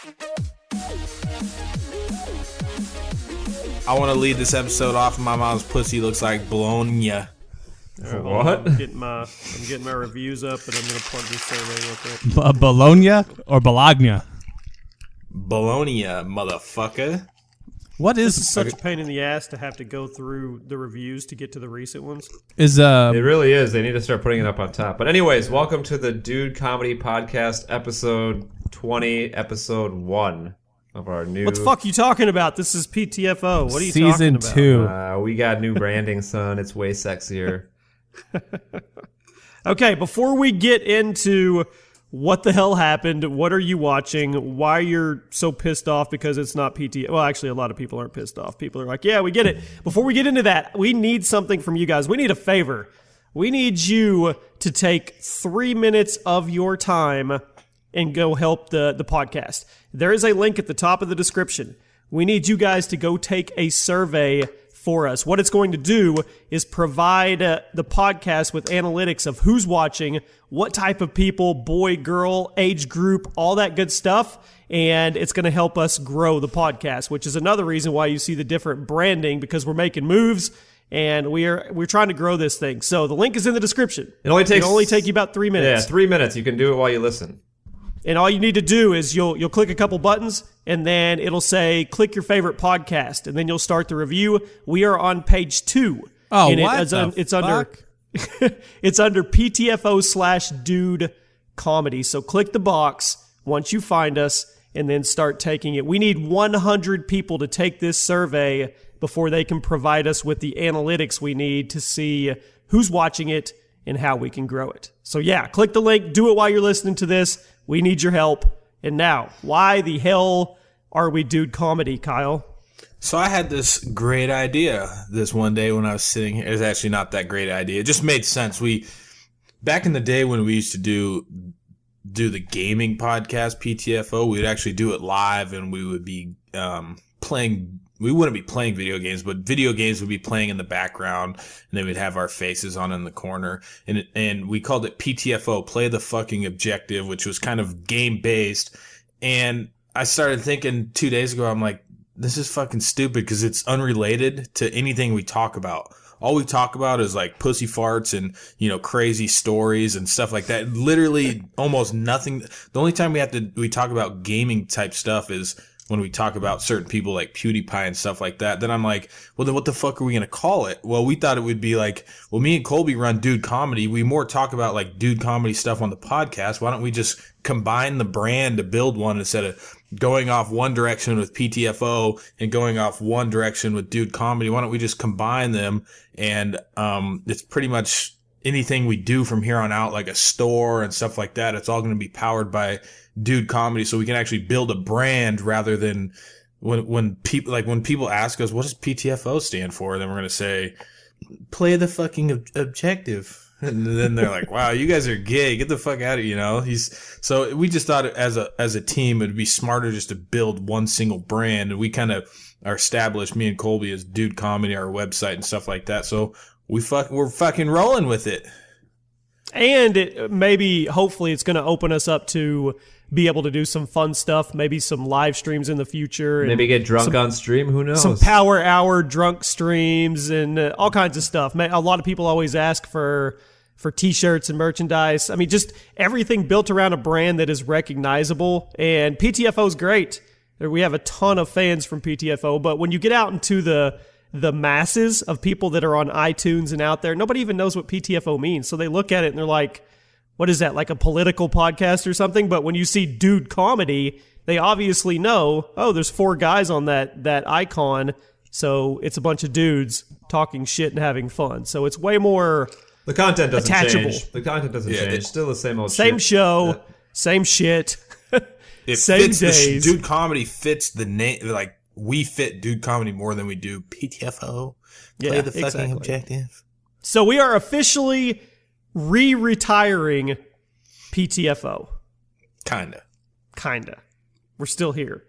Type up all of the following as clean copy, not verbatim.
I want to lead this episode off. My mom's pussy looks like bologna. Right, What? I'm getting my reviews up, and I'm going to plug this survey real quick. Bologna or Bologna? Bologna, motherfucker. What This is is such a pain in the ass to have to go through the reviews to get to the recent ones. is It really is. They need to start putting it up on top. But anyways, welcome to the Dude Comedy Podcast, episode 20, episode 1 of our new... What the fuck are you talking about? This is PTFO. What are you season talking about? 2? We got new branding, son. It's way sexier. Okay, before we get into what the hell happened, what are you watching, why you're so pissed off because it's not PT. Well, actually, a lot of people aren't pissed off. People are like, yeah, we get it. Before we get into that, we need something from you guys. We need a favor. We need you to take 3 minutes of your time and go help the podcast. There is a link at the top of the description. We need you guys to go take a survey for us. What it's going to do is provide the podcast with analytics of who's watching, what type of people, boy, girl, age group, all that good stuff, and it's going to help us grow the podcast, which is another reason why you see the different branding, because we're making moves and we're trying to grow this thing. So the link is in the description. It'll only take you about 3 minutes. Yeah, 3 minutes. You can do it while you listen. And all you need to do is you'll click a couple buttons, and then it'll say, click your favorite podcast, and then you'll start the review. We are on page 2. Oh, and what it's the under fuck? it's under PTFO/DudeComedy. So click the box once you find us, and then start taking it. We need 100 people to take this survey before they can provide us with the analytics we need to see who's watching it and how we can grow it. So yeah, click the link. Do it while you're listening to this. We need your help. And now, why the hell are we Dude Comedy, Kyle? So I had this great idea this one day when I was sitting here. It was actually not that great idea. It just made sense. Back in the day when we used to do the gaming podcast, PTFO, we would actually do it live, and we would be playing. We wouldn't be playing video games, but video games would be playing in the background, and they would have our faces on in the corner. And we called it PTFO, Play the Fucking Objective, which was kind of game-based. And I started thinking 2 days ago, I'm like, this is fucking stupid because it's unrelated to anything we talk about. All we talk about is like pussy farts and, crazy stories and stuff like that. Literally almost nothing. The only time we talk about gaming type stuff is when we talk about certain people like PewDiePie and stuff like that. Then I'm like, well, then what the fuck are we going to call it? Well, we thought it would be like, well, me and Colby run Dude Comedy. We more talk about like Dude Comedy stuff on the podcast. Why don't we just combine the brand to build one instead of going off one direction with PTFO and going off one direction with Dude Comedy? Why don't we just combine them? And it's pretty much anything we do from here on out, like a store and stuff like that. It's all going to be powered by Dude Comedy, so we can actually build a brand rather than when people ask us, what does PTFO stand for? Then we're going to say, play the fucking objective. And then they're like, wow, you guys are gay. Get the fuck out of here, So we just thought as a team, it'd be smarter just to build one single brand. And we kind of are established, me and Colby, as Dude Comedy, our website and stuff like that. So we're fucking rolling with it. And hopefully it's going to open us up to be able to do some fun stuff, maybe some live streams in the future. Maybe get drunk on stream, who knows? Some power hour drunk streams and all kinds of stuff. A lot of people always ask for t-shirts and merchandise. I mean, just everything built around a brand that is recognizable. And PTFO is great. We have a ton of fans from PTFO, but when you get out into the masses of people that are on iTunes and out there, nobody even knows what PTFO means. So they look at it and they're like, what is that, like a political podcast or something? But when you see Dude Comedy, they obviously know, oh, there's 4 guys on that icon, so it's a bunch of dudes talking shit and having fun. So it's way more the content doesn't attachable. change. The content doesn't change. It's still the same old same shit. show, same shit, same days. Dude Comedy fits the name. Like, we fit Dude Comedy more than we do PTFO. Play the fucking objective. So we are officially retiring PTFO. Kinda. We're still here.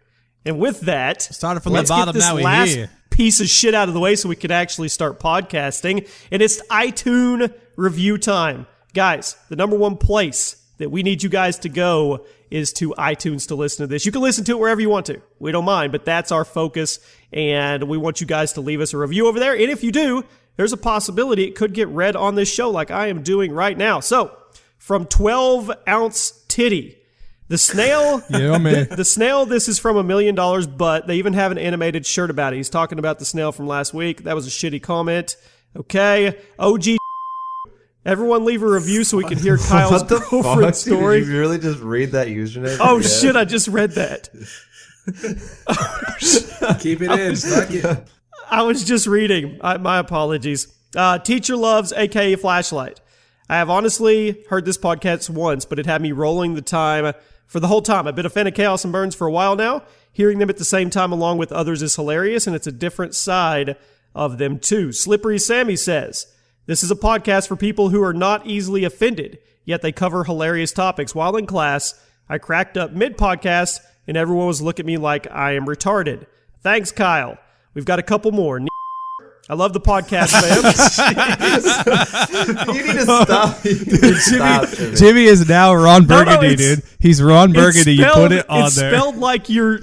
And with that, started from the bottom, now we're here. Piece of shit out of the way so we could actually start podcasting. And it's iTunes review time. Guys, the number one place that we need you guys to go is to iTunes to listen to this. You can listen to it wherever you want to. We don't mind, but that's our focus, and we want you guys to leave us a review over there. And if you do, there's a possibility it could get read on this show like I am doing right now. So, from 12-ounce titty, the snail, Yeah, man. the snail, this is from $1 Million, but they even have an animated shirt about it. He's talking about the snail from last week. That was a shitty comment. Okay. OG, everyone leave a review so we can hear Kyle's What the girlfriend fuck? story. Did you really just read that username? Oh, Yeah. shit, I just read that. Keep it in. Fuck it. I was just reading. My apologies. Teacher loves, aka flashlight. I have honestly heard this podcast once, but it had me rolling the time for the whole time. I've been a fan of Chaos and Burns for a while now. Hearing them at the same time along with others is hilarious, and it's a different side of them too. Slippery Sammy says, this is a podcast for people who are not easily offended, yet they cover hilarious topics. While in class, I cracked up mid-podcast, and everyone was looking at me like I am retarded. Thanks, Kyle. We've got a couple more. I love the podcast, fam. You need to stop. You need to stop, Jimmy. Jimmy is now Ron No, Burgundy, it's- dude. He's Ron Burgundy. You put it on it's there. spelled like your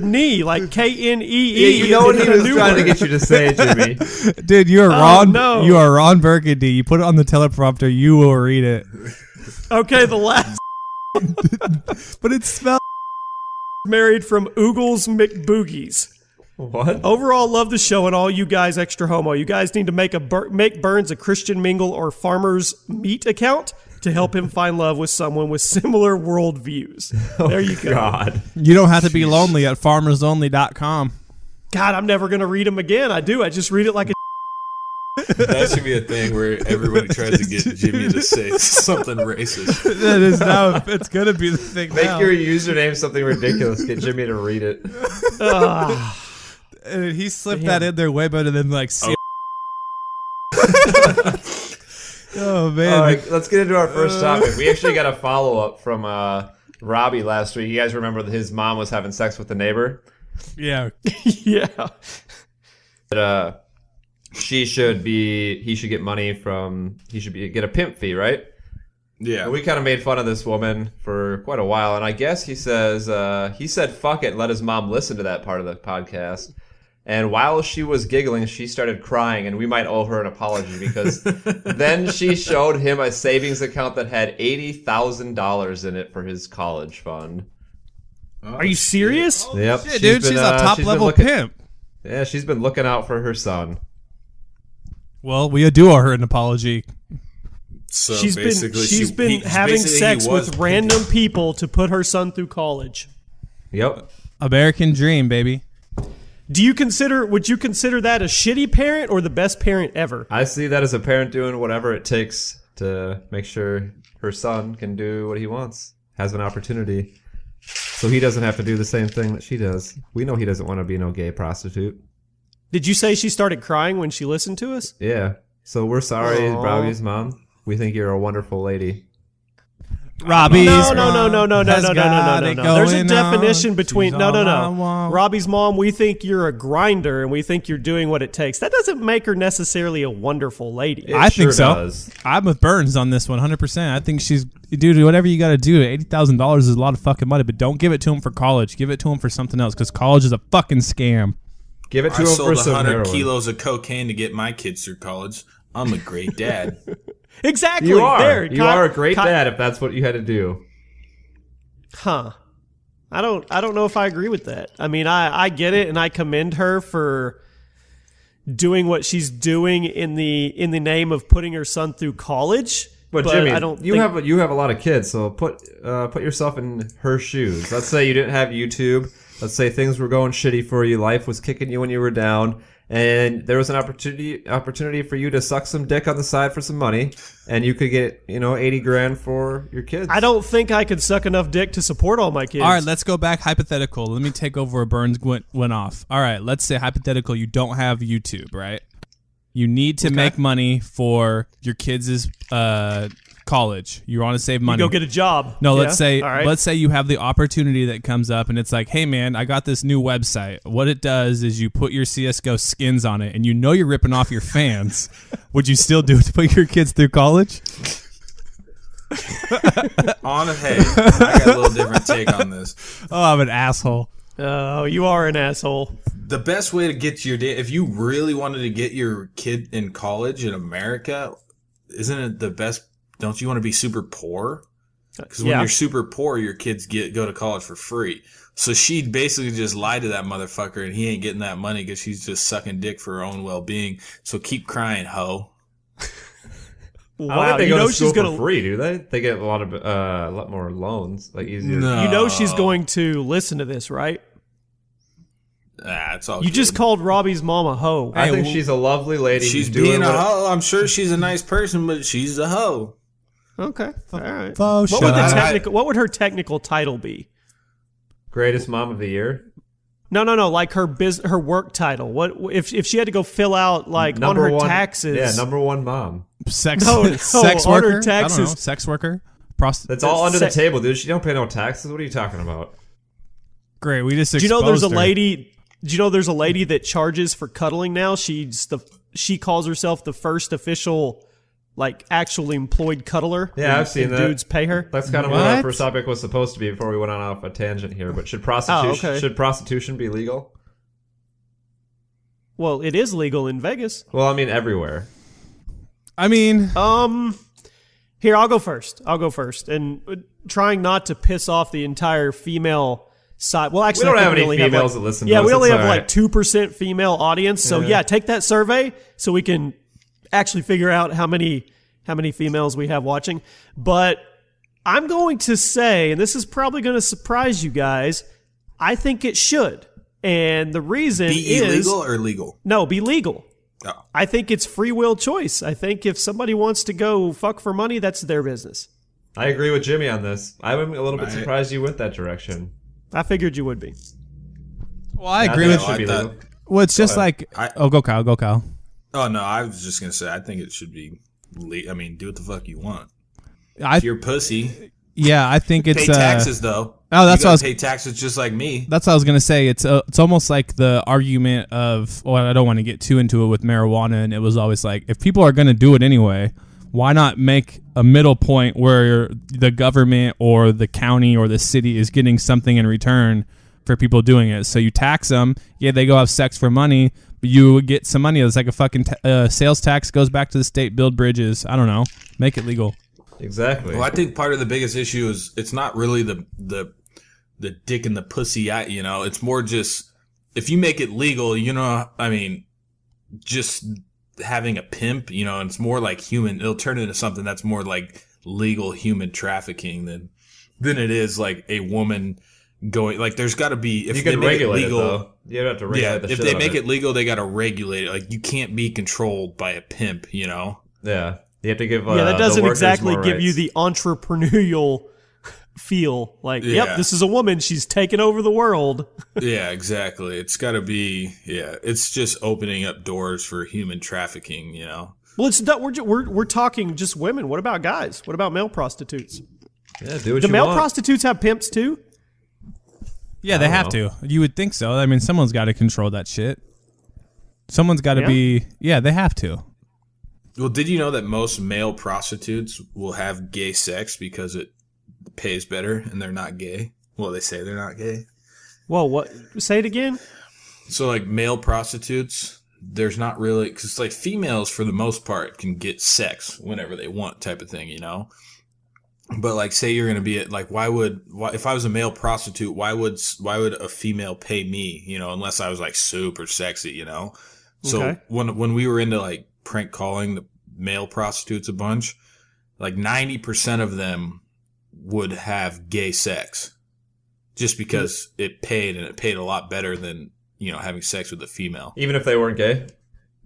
knee, like Knee. Yeah, you know what he was trying to get you to say, Jimmy. Dude, you are Ron. no. You are Ron Burgundy. You put it on the teleprompter. You will read it. Okay, the last But it's spelled. married from Oogles McBoogies. What? Overall, love the show and all you guys extra homo. You guys need to make make Burns a Christian Mingle or Farmer's Meat account to help him find love with someone with similar worldviews. There you go. God. You don't have to be lonely at farmersonly.com. God, I'm never going to read him again. I do. I just read it like a That should be a thing where everybody tries to get Jimmy to say something racist. That is now. It's gonna be the thing Make now. your username something ridiculous. Get Jimmy to read it. He slipped that in there way better than like. Oh man. All right, let's get into our first topic. We actually got a follow-up from Robbie last week. You guys remember that his mom was having sex with the neighbor? Yeah. yeah. That he should get money from, get a pimp fee, right? Yeah. And we kind of made fun of this woman for quite a while, and I guess he said fuck it and let his mom listen to that part of the podcast. And while she was giggling, she started crying, and we might owe her an apology because then she showed him a savings account that had $80,000 in it for his college fund. Are you serious? Yep, Yeah, dude, she's a top level pimp. Yeah, she's been looking out for her son. Well, we do owe her an apology. So she's been having sex with random people to put her son through college. Yep. American dream, baby. Would you consider that a shitty parent or the best parent ever? I see that as a parent doing whatever it takes to make sure her son can do what he wants, has an opportunity, so he doesn't have to do the same thing that she does. We know he doesn't want to be no gay prostitute. Did you say she started crying when she listened to us? Yeah. So we're sorry, Aw. Robbie's mom. We think you're a wonderful lady. Robbie's No. mom has got it There's a going definition on. between She's all I no. want. Robbie's mom, we think you're a grinder and we think you're doing what it takes. That doesn't make her necessarily a wonderful lady. It I sure think so. does. I'm with Burns on this one, 100%. I think she's, dude, whatever you got to do. $80,000 is a lot of fucking money, but don't give it to him for college. Give it to him for something else, because college is a fucking scam. Give it to I him for sold some 100 heroin. kilos of cocaine to get my kids through college. I'm a great dad. Exactly. You are. There, You are a great dad if that's what you had to do. Huh. I don't know if I agree with that. I mean, I get it, and I commend her for doing what she's doing in the name of putting her son through college. But Jimmy, I don't you think, have a lot of kids, so put yourself in her shoes. Let's say you didn't have YouTube. Let's say things were going shitty for you. Life was kicking you when you were down, and there was an opportunity for you to suck some dick on the side for some money, and you could get $80,000 for your kids. I don't think I could suck enough dick to support all my kids. All right, let's go back hypothetical. Let me take over where Burns went off. All right, let's say hypothetical, you don't have YouTube, right? You need to make money for your kids' college. You want to save money. Go get a job. No, Yeah? let's say All right. let's say you have the opportunity that comes up and it's like, hey man, I got this new website. What it does is you put your CS:GO skins on it, and you're ripping off your fans. Would you still do it to put your kids through college? Hey, I got a little different take on this. Oh, I'm an asshole. Oh, you are an asshole. The best way to get your if you really wanted to get your kid in college in America, isn't it the best? Don't you want to be super poor? Because when you're super poor, your kids go to college for free. So she basically just lied to that motherfucker, and he ain't getting that money because she's just sucking dick for her own well-being. So keep crying, hoe. Wow, I don't think they go to school for free, do they? They get a lot more loans, like easier. No. You know she's going to listen to this, right? It's all you good. Just called Robbie's mom a hoe. I think she's a lovely lady. She's being a hoe. I'm sure she's a nice person, but she's a hoe. Okay, all right. What would her technical title be? Greatest mom of the year? No. Like her work title. What if she had to go fill out like number on her one, taxes? Yeah, number one mom. Sex on worker. Her taxes. I don't know. Sex worker. That's all under the table, dude. She don't pay no taxes. What are you talking about? Great. We just. Do you know there's a her. lady? Do you know there's a lady that charges for cuddling now? She calls herself the first official, like, actually employed cuddler. Yeah, I've seen that. Dudes pay her. That's kind of what our first topic was supposed to be before we went on off a tangent here. But should prostitution be legal? Well, it is legal in Vegas. Well, I mean everywhere. I mean, here I'll go first. And trying not to piss off the entire female side. Well, actually, we don't have any females that listen to us. Yeah, we only have like 2% female audience. So yeah, take that survey so we can actually figure out how many females we have watching. But I'm going to say, and this is probably going to surprise you guys, I think it should. And the reason is... Be illegal or legal? No, be legal. Oh. I think it's free will choice. I think if somebody wants to go fuck for money, that's their business. I agree with Jimmy on this. I'm a little bit surprised you went that direction. I figured you would be. Well, I agree with you. Well, it's just like... go Kyle. Oh, no, I was just going to say, I think it should be... I mean, do what the fuck you want. If you're pussy. Yeah, I think it's... Pay taxes, though. Oh, that's what I was... Pay taxes just like me. That's what I was going to say. It's almost like the argument of... Well, I don't want to get too into it with marijuana, and it was always like, if people are going to do it anyway, why not make a middle point where the government or the county or the city is getting something in return for people doing it? So you tax them. Yeah, they go have sex for money, but you get some money. It's like a fucking sales tax, goes back to the state, build bridges. I don't know. Make it legal. Exactly. Well, I think part of the biggest issue is it's not really the dick and the pussy. It's more just if you make it legal, I mean, just having a pimp, it's more like human. It'll turn into something that's more like legal human trafficking than it is like a woman going. Like, there's got to be if you they can make regulate it legal. It, though. You have to regulate the if shit they out make of it legal, they got to regulate it. Like, you can't be controlled by a pimp. Yeah. You have to give that doesn't exactly give you the entrepreneurial feel. Like, yep, this is a woman. She's taking over the world. Yeah, exactly. It's got to be. Yeah, it's just opening up doors for human trafficking. Well, it's not. We're talking just women. What about guys? What about male prostitutes? Yeah, do what Do you male want. prostitutes have pimps too? Yeah, they have to. You would think so. I mean, someone's got to control that shit. Someone's got to be. Yeah, they have to. Well, did you know that most male prostitutes will have gay sex because it pays better and they're not gay? Well, they say they're not gay. Whoa, what? Say it again? So, like, male prostitutes, there's not really... Because, like, females, for the most part, can get sex whenever they want type of thing, But, like, say you're going to be at... Like, if I was a male prostitute, why would a female pay me, unless I was, like, super sexy, So, Okay. when we were into, like, prank calling the male prostitutes a bunch, like 90% of them would have gay sex just because it paid a lot better than, having sex with a female. Even if they weren't gay?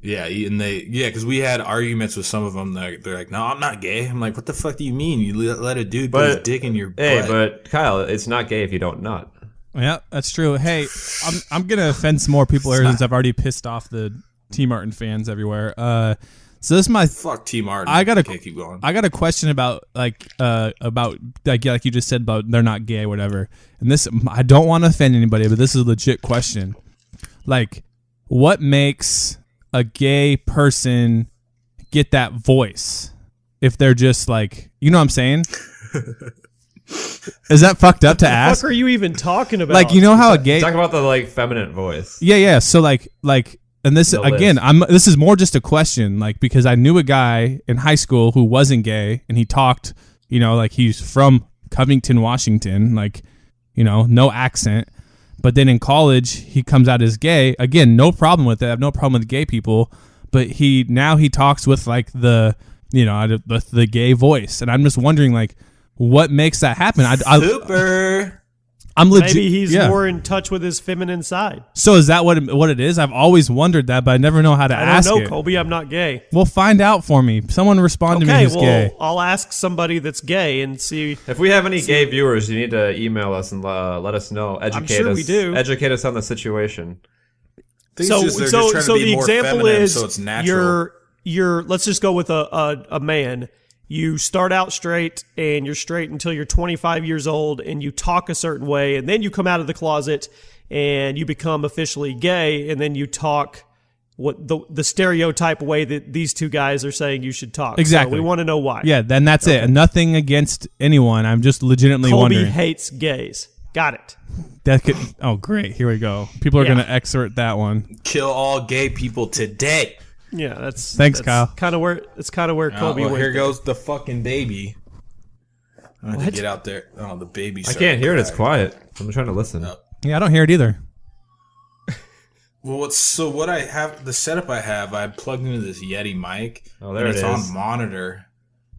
Yeah. And because we had arguments with some of them. They're like, no, I'm not gay. I'm like, what the fuck do you mean? You let a dude put his dick in your butt? Hey, but Kyle, it's not gay if you don't nut. Yeah, that's true. Hey, I'm going to offend some more people here since I've already pissed off the T. Martin fans everywhere. So this is my fuck T. Martin. Keep going. I got a question about like you just said about they're not gay, whatever. And this, I don't want to offend anybody, but this is a legit question. Like, what makes a gay person get that voice? if they're just like, you know what I'm saying? Is that fucked up to What the ask? fuck are you even talking about? Like, you know how a gay Talk about the like feminine voice. Yeah. So like, and this The again, list. this is more just a question, like because I knew a guy in high school who wasn't gay, and he talked, you know, like he's from Covington, Washington, like, you know, no accent. But then in college, he comes out as gay. Again, no problem with it. I have no problem with gay people. But he talks with like the, you know, the gay voice, and I'm just wondering like, what makes that happen? Super. I'm legit. Maybe he's yeah. more in touch with his feminine side. So is that what it is? I've always wondered that, but I never know how to I ask don't know, it. Colby. I'm not gay. Well, find out for me. Someone respond to me Okay, who's well, gay. I'll ask somebody that's gay and see. If we have any gay viewers, you need to email us and let us know. Educate sure us. we do. Educate us on the situation. So the example is so it's natural. you're let's just go with a man. You start out straight and you're straight until you're 25 years old and you talk a certain way, and then you come out of the closet and you become officially gay, and then you talk what the stereotype way that these two guys are saying you should talk. Exactly. So we want to know why. Yeah, then that's it. Nothing against anyone. I'm just legitimately Colby wondering. hates gays. Got it. That could. Oh, great. Here we go. People are Yeah. going to excerpt that one. Kill all gay people today. Yeah, that's Thanks, Kyle. Kind of where Colby Well, went. here goes the fucking baby. I have to What? get out there. Oh, the baby. I can't hear it. It's quiet. I'm trying to listen. No. Yeah, I don't hear it either. Well, what I have, the setup I have, I plugged into this Yeti mic. Oh, there and it it's is. on monitor.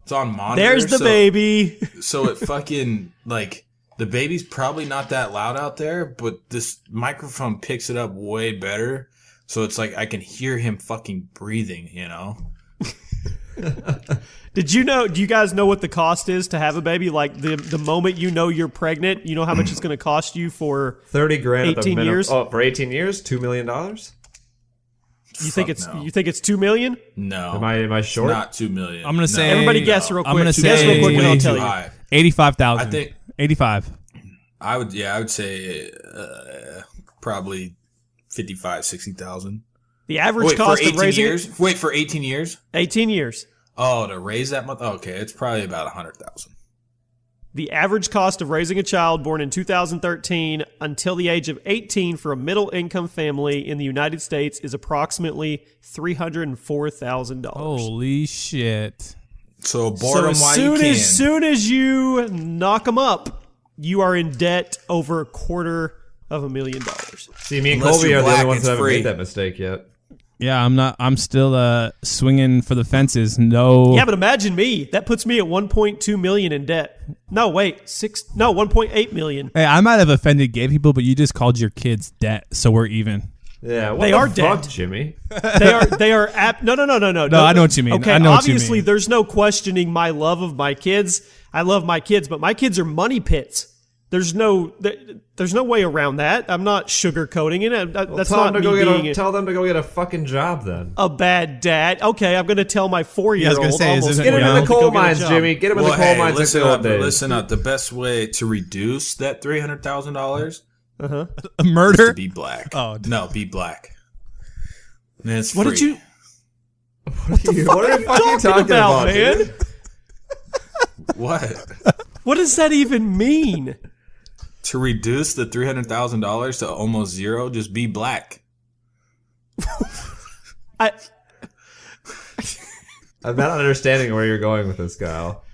It's on monitor. There's the baby. So it fucking, like, the baby's probably not that loud out there, but this microphone picks it up way better. So it's like I can hear him fucking breathing, you know? Do you guys know what the cost is to have a baby? Like the moment you know you're pregnant, you know how much it's going to cost you for 30 grand. 18 at the minimum. years? Oh, for 18 years, $2 million. you think it's no. you think it's 2 million? No. Am I short? Not 2 million. I'm going to say. Everybody guess real quick. I'm gonna Guess say real quick and I'll way tell too you. high. 85,000. I think 85. I would say probably 55, 60,000. The average Wait, cost for of 18 raising years? Wait, for 18 years? 18 years. Oh, to raise that month? Okay, it's probably about 100,000. The average cost of raising a child born in 2013 until the age of 18 for a middle-income family in the United States is approximately $304,000. Holy shit. So So boredom as while soon you can. as soon as you knock them up, you are in debt over $250,000. See, me and Unless Colby you're are the black, only ones it's that haven't free. made that mistake yet. Yeah, I'm still swinging for the fences. No. Yeah, but imagine me. That puts me at 1.2 million in debt. No, wait, 1.8 million. Hey, I might have offended gay people, but you just called your kids debt, so we're even. Yeah, what They the are fuck, dead. Jimmy? They are no. No, I know what you mean. Okay, I know what you obviously mean. there's no questioning my love of my kids. I love my kids, but my kids are money pits. There's no way around that. I'm not sugarcoating it. That's Tell not them to me go being tell them to go get a fucking job then. a bad dad. Okay, I'm going to tell my 4-year-old. gonna say, almost isn't Get him Yeah. in the to go coal get a mines, job. Jimmy. Get him in the Well, coal hey, mines. listen like the up. old days. Listen up. The best way to reduce that $300,000 A murder? is to be black. Oh. No, be black. And it's What free. did you? What are you fucking talking about, man? dude? What? What does that even mean? To reduce the $300,000 to almost zero, just be black. I I'm not understanding where you're going with this, Kyle.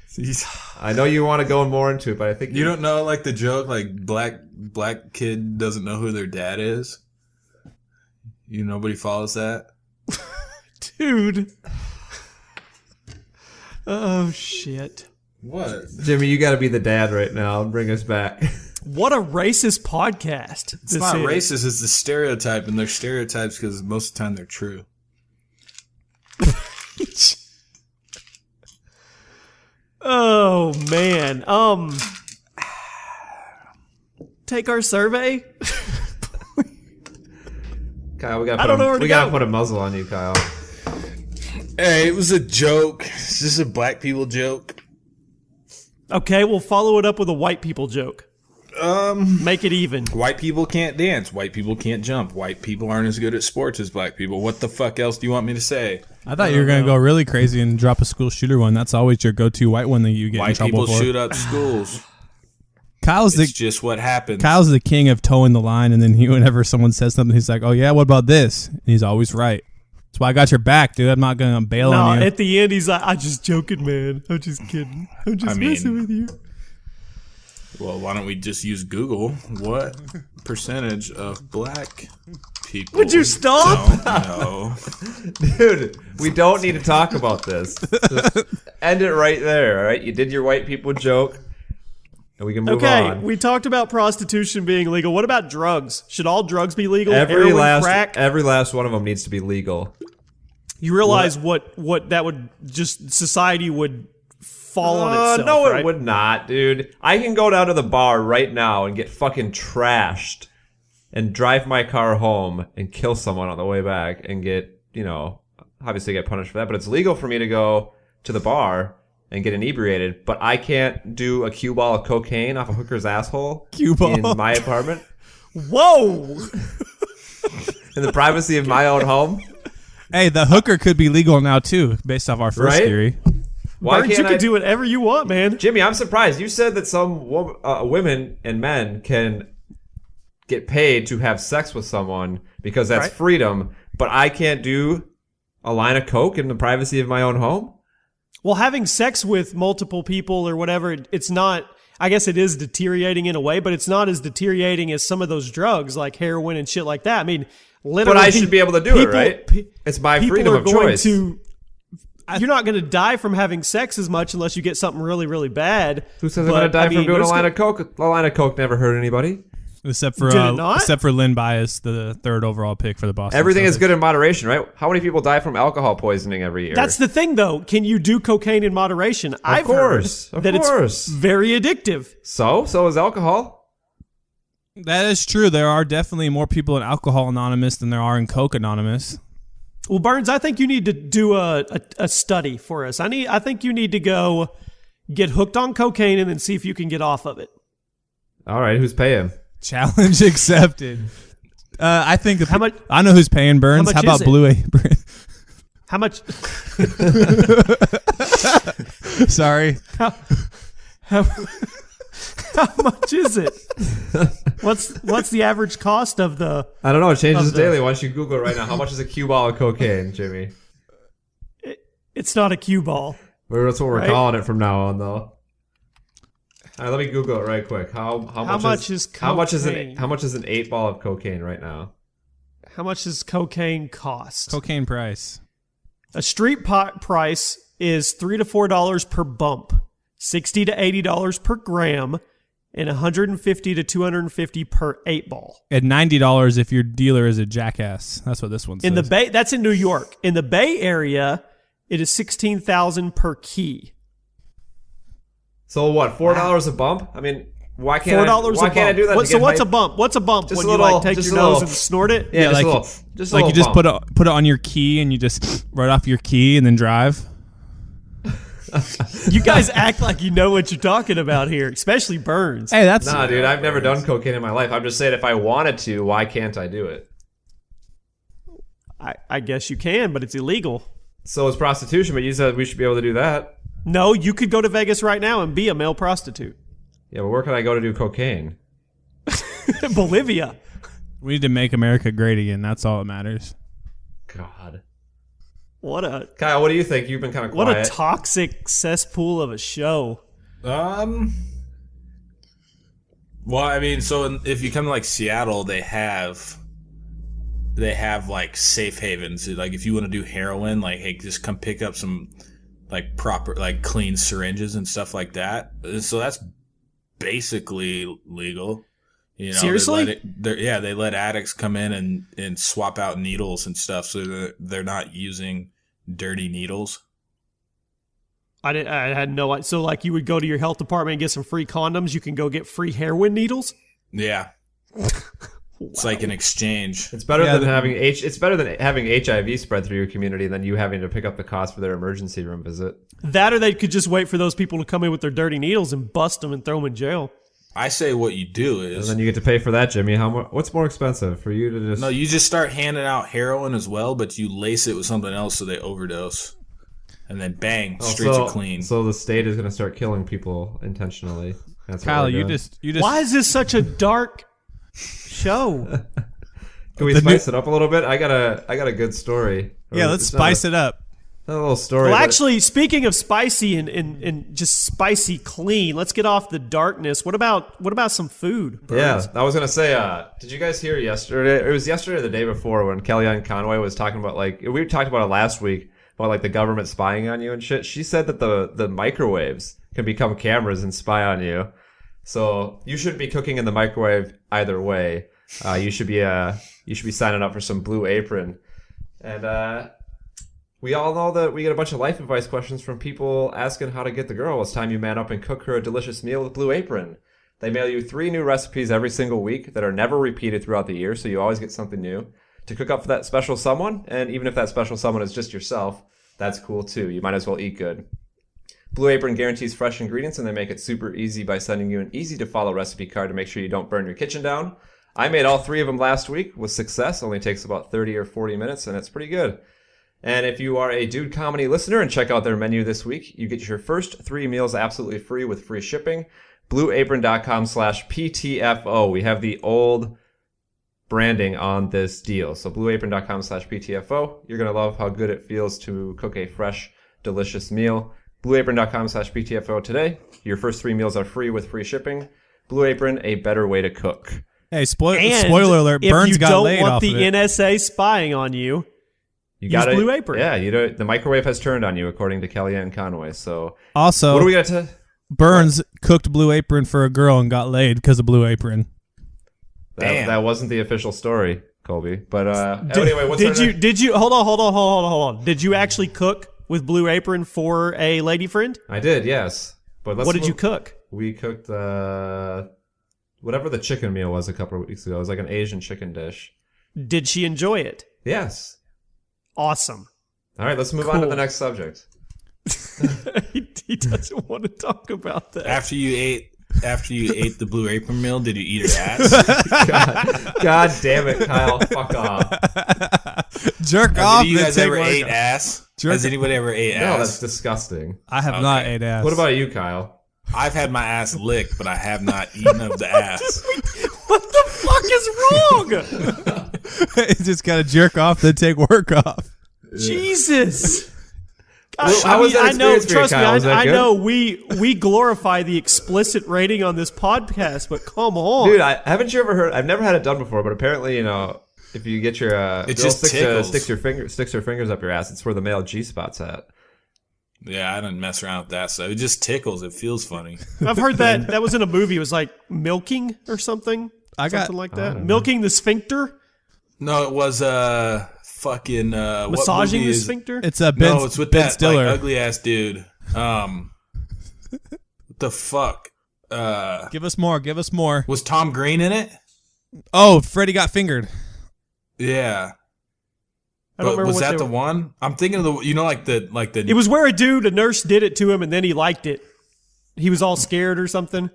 I know you want to go more into it, but I think You don't know, like, the joke, like, black kid doesn't know who their dad is? Nobody follows that? dude. Oh shit. What? Jimmy, you got to be the dad right now and bring us back. What a racist podcast. It's not racist, it's the stereotype, and they're stereotypes because most of the time they're true. Oh man. Take our survey. Kyle, we got I don't know where to to go. put a muzzle on you, Kyle. Hey, it was a joke. It's just a black people joke. Okay, we'll follow it up with a white people joke. Make it even. White people can't dance. White people can't jump. White people aren't as good at sports as black people. What the fuck else do you want me to say? I thought you were going to go really crazy and drop a school shooter one. That's always your go-to white one that you get in trouble for. White people shoot up schools. It's just what happens. Kyle's the king of towing the line, and then whenever someone says something, he's like, "Oh yeah, what about this?" And he's always right. That's why I got your back, dude. I'm not gonna bail on you. At the end, he's like, "I'm just joking, man. I'm just kidding. I'm just messing with you." Well, why don't we just use Google? What percentage of black people? Would you stop? No. Dude, we don't need to talk about this. Just end it right there, all right? You did your white people joke, and we can move on. Okay, we talked about prostitution being legal. What about drugs? Should all drugs be legal? Every crack? last one of them needs to be legal. You realize what that would just society would fall on itself, no, right? it would not, dude. I can go down to the bar right now and get fucking trashed and drive my car home and kill someone on the way back and get, obviously get punished for that. But it's legal for me to go to the bar and get inebriated, but I can't do a cue ball of cocaine off a hooker's asshole in my apartment. Whoa! In the privacy of my own home. Hey, the hooker could be legal now too, based off our first theory. Why Burns, you can do whatever you want, man. Jimmy, I'm surprised. You said that some women and men can get paid to have sex with someone because that's freedom, but I can't do a line of coke in the privacy of my own home? Well, having sex with multiple people or whatever, it's not, I guess it is deteriorating in a way, but it's not as deteriorating as some of those drugs like heroin and shit like that. I mean, literally. But I should be able to do it, right? It's my freedom of choice. You're not going to die from having sex as much unless you get something really, really bad. Who says I'm going to die from doing a line of coke? A line of coke never hurt anybody. Except for Lynn Bias, the third overall pick for the Boston. Everything Celtics. is good in moderation, right? How many people die from alcohol poisoning every year? That's the thing, though. Can you do cocaine in moderation? I've heard that it's very addictive. So is alcohol. That is true. There are definitely more people in Alcohol Anonymous than there are in Coke Anonymous. Well, Burns, I think you need to do a study for us. I think you need to go get hooked on cocaine and then see if you can get off of it. All right, who's paying? Challenge accepted. I think how much? I know who's paying, Burns. How about Blue Apron? How much? Sorry. How much is it? What's the average cost of the? I don't know. It changes daily. Why don't you Google it right now? How much is a cue ball of cocaine, Jimmy? It's not a cue ball. That's what we're calling it from now on, though. All right, let me Google it right quick. How much is an 8 ball of cocaine right now? How much does cocaine cost? Cocaine price. A street pot price is $3 to $4 per bump, $60 to $80 per gram, and $150 to $250 per 8 ball. At $90 if your dealer is a jackass. That's what this one says. In the Bay, that's in New York. In the Bay Area, it is $16,000 per key. So what? $4 a bump? I mean, why can't I do that? So what's a bump? What's a bump? Just when you take your nose and snort it? Yeah, like you just put it on your key and you just right off your key and then drive. You guys act like you know what you're talking about here, especially Burns. Hey, that's dude. I've never done cocaine in my life. I'm just saying, if I wanted to, why can't I do it? I guess you can, but it's illegal. So is prostitution, but you said we should be able to do that. No, you could go to Vegas right now and be a male prostitute. Yeah, but where can I go to do cocaine? Bolivia. We need to make America great again. That's all that matters. God. Kyle, what do you think? You've been kind of quiet. What a toxic cesspool of a show. Well, I mean, so if you come to like Seattle, they have like safe havens. Like if you want to do heroin, like hey, just come pick up some like proper like clean syringes and stuff like that. So that's basically legal. Seriously? They let addicts come in and swap out needles and stuff, so they're not using dirty needles. I had no idea. So like you would go to your health department and get some free condoms. You can go get free heroin needles. Yeah. It's like an exchange. It's better than having HIV spread through your community than you having to pick up the cost for their emergency room visit. That or they could just wait for those people to come in with their dirty needles and bust them and throw them in jail. I say what you do And is then you get to pay for that, Jimmy. What's more expensive for you to just? no, you just start handing out heroin as well, but you lace it with something else so they overdose, and then bang, streets are clean. So the state is going to start killing people intentionally. That's Kyle, what we're you doing. just. Why is this such a dark show? Can we spice it up a little bit? I got a good story. Yeah, let's spice it up. A little story. Well, but- actually, speaking of spicy and just spicy clean, let's get off the darkness. What about some food? Yeah, I was gonna say. Did you guys hear yesterday? It was yesterday or the day before when Kellyanne Conway was talking about we talked about it last week about like the government spying on you and shit. She said that the microwaves can become cameras and spy on you. So you shouldn't be cooking in the microwave either way. You should be signing up for some Blue Apron, and we all know that we get a bunch of life advice questions from people asking how to get the girl. It's time you man up and cook her a delicious meal with Blue Apron. They mail you 3 new recipes every single week that are never repeated throughout the year, so you always get something new to cook up for that special someone. And even if that special someone is just yourself, that's cool too. You might as well eat good. Blue Apron guarantees fresh ingredients, and they make it super easy by sending you an easy-to-follow recipe card to make sure you don't burn your kitchen down. I made all 3 of them last week with success. Only takes about 30 or 40 minutes, and it's pretty good. And if you are a Dude Comedy listener and check out their menu this week, you get your first 3 meals absolutely free with free shipping. BlueApron.com/PTFO. We have the old branding on this deal. So BlueApron.com/PTFO. You're going to love how good it feels to cook a fresh, delicious meal. BlueApron.com/PTFO today. Your first 3 meals are free with free shipping. Blue Apron, a better way to cook. Hey, spoiler alert! Burns got laid off of it. If you don't want the NSA spying on you, use Blue Apron. Yeah, the microwave has turned on you, according to Kellyanne Conway. So Also, what do we got to? Burns cooked Blue Apron for a girl and got laid because of Blue Apron. That wasn't the official story, Colby. But anyway, did you hold on? Did you actually cook with Blue Apron for a lady friend? I did, yes. But what did you cook? We cooked whatever the chicken meal was a couple of weeks ago. It was like an Asian chicken dish. Did she enjoy it? Yes. Awesome. All right, let's move on to the next subject. he doesn't want to talk about that. After you ate the Blue Apron meal, did you eat her ass? God damn it, Kyle! Fuck off. Jerk off. Have you guys ever ate ass? Has anybody ever ate No, ass? that's disgusting. I have not ate ass. What about you, Kyle? I've had my ass licked, but I have not eaten of the ass. What the fuck is wrong? It's just gotta jerk off, then take work off. Jesus. How was that I know. experience for you, Trust me. Kyle? Was that I good? know. We glorify the explicit rating on this podcast, but come on, Dude, haven't you ever heard? I've never had it done before, but apparently, if you get your it girl just sticks her fingers up your ass, it's where the male G spot's at. Yeah, I didn't mess around with that stuff. It just tickles. It feels funny. I've heard that was in a movie. It was like milking or something. Something like that. Milking the sphincter. No, it was fucking Massaging the sphincter. It's it's with Ben that Stiller. like, ugly ass dude. What the fuck? Give us more. Was Tom Green in it? Oh, Freddie got fingered. Yeah. I don't But remember was what that they the were. one? I'm thinking of the It was where a nurse did it to him, and then he liked it. He was all scared or something.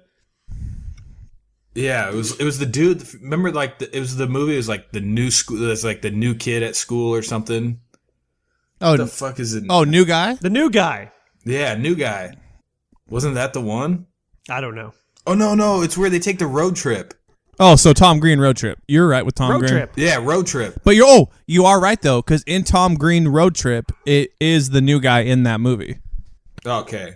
Yeah, it was the dude. Remember, it was the movie. It was like the new school. It was like the new kid at school or something. Oh, What the fuck is it? oh, new guy. The new guy. Yeah, new guy. Wasn't that the one? I don't know. Oh no, it's where they take the road trip. Oh, so Tom Green Road Trip. You're right with Tom Road Green. trip. Yeah, road trip. But you are right though, because in Tom Green Road Trip, it is the new guy in that movie. Okay.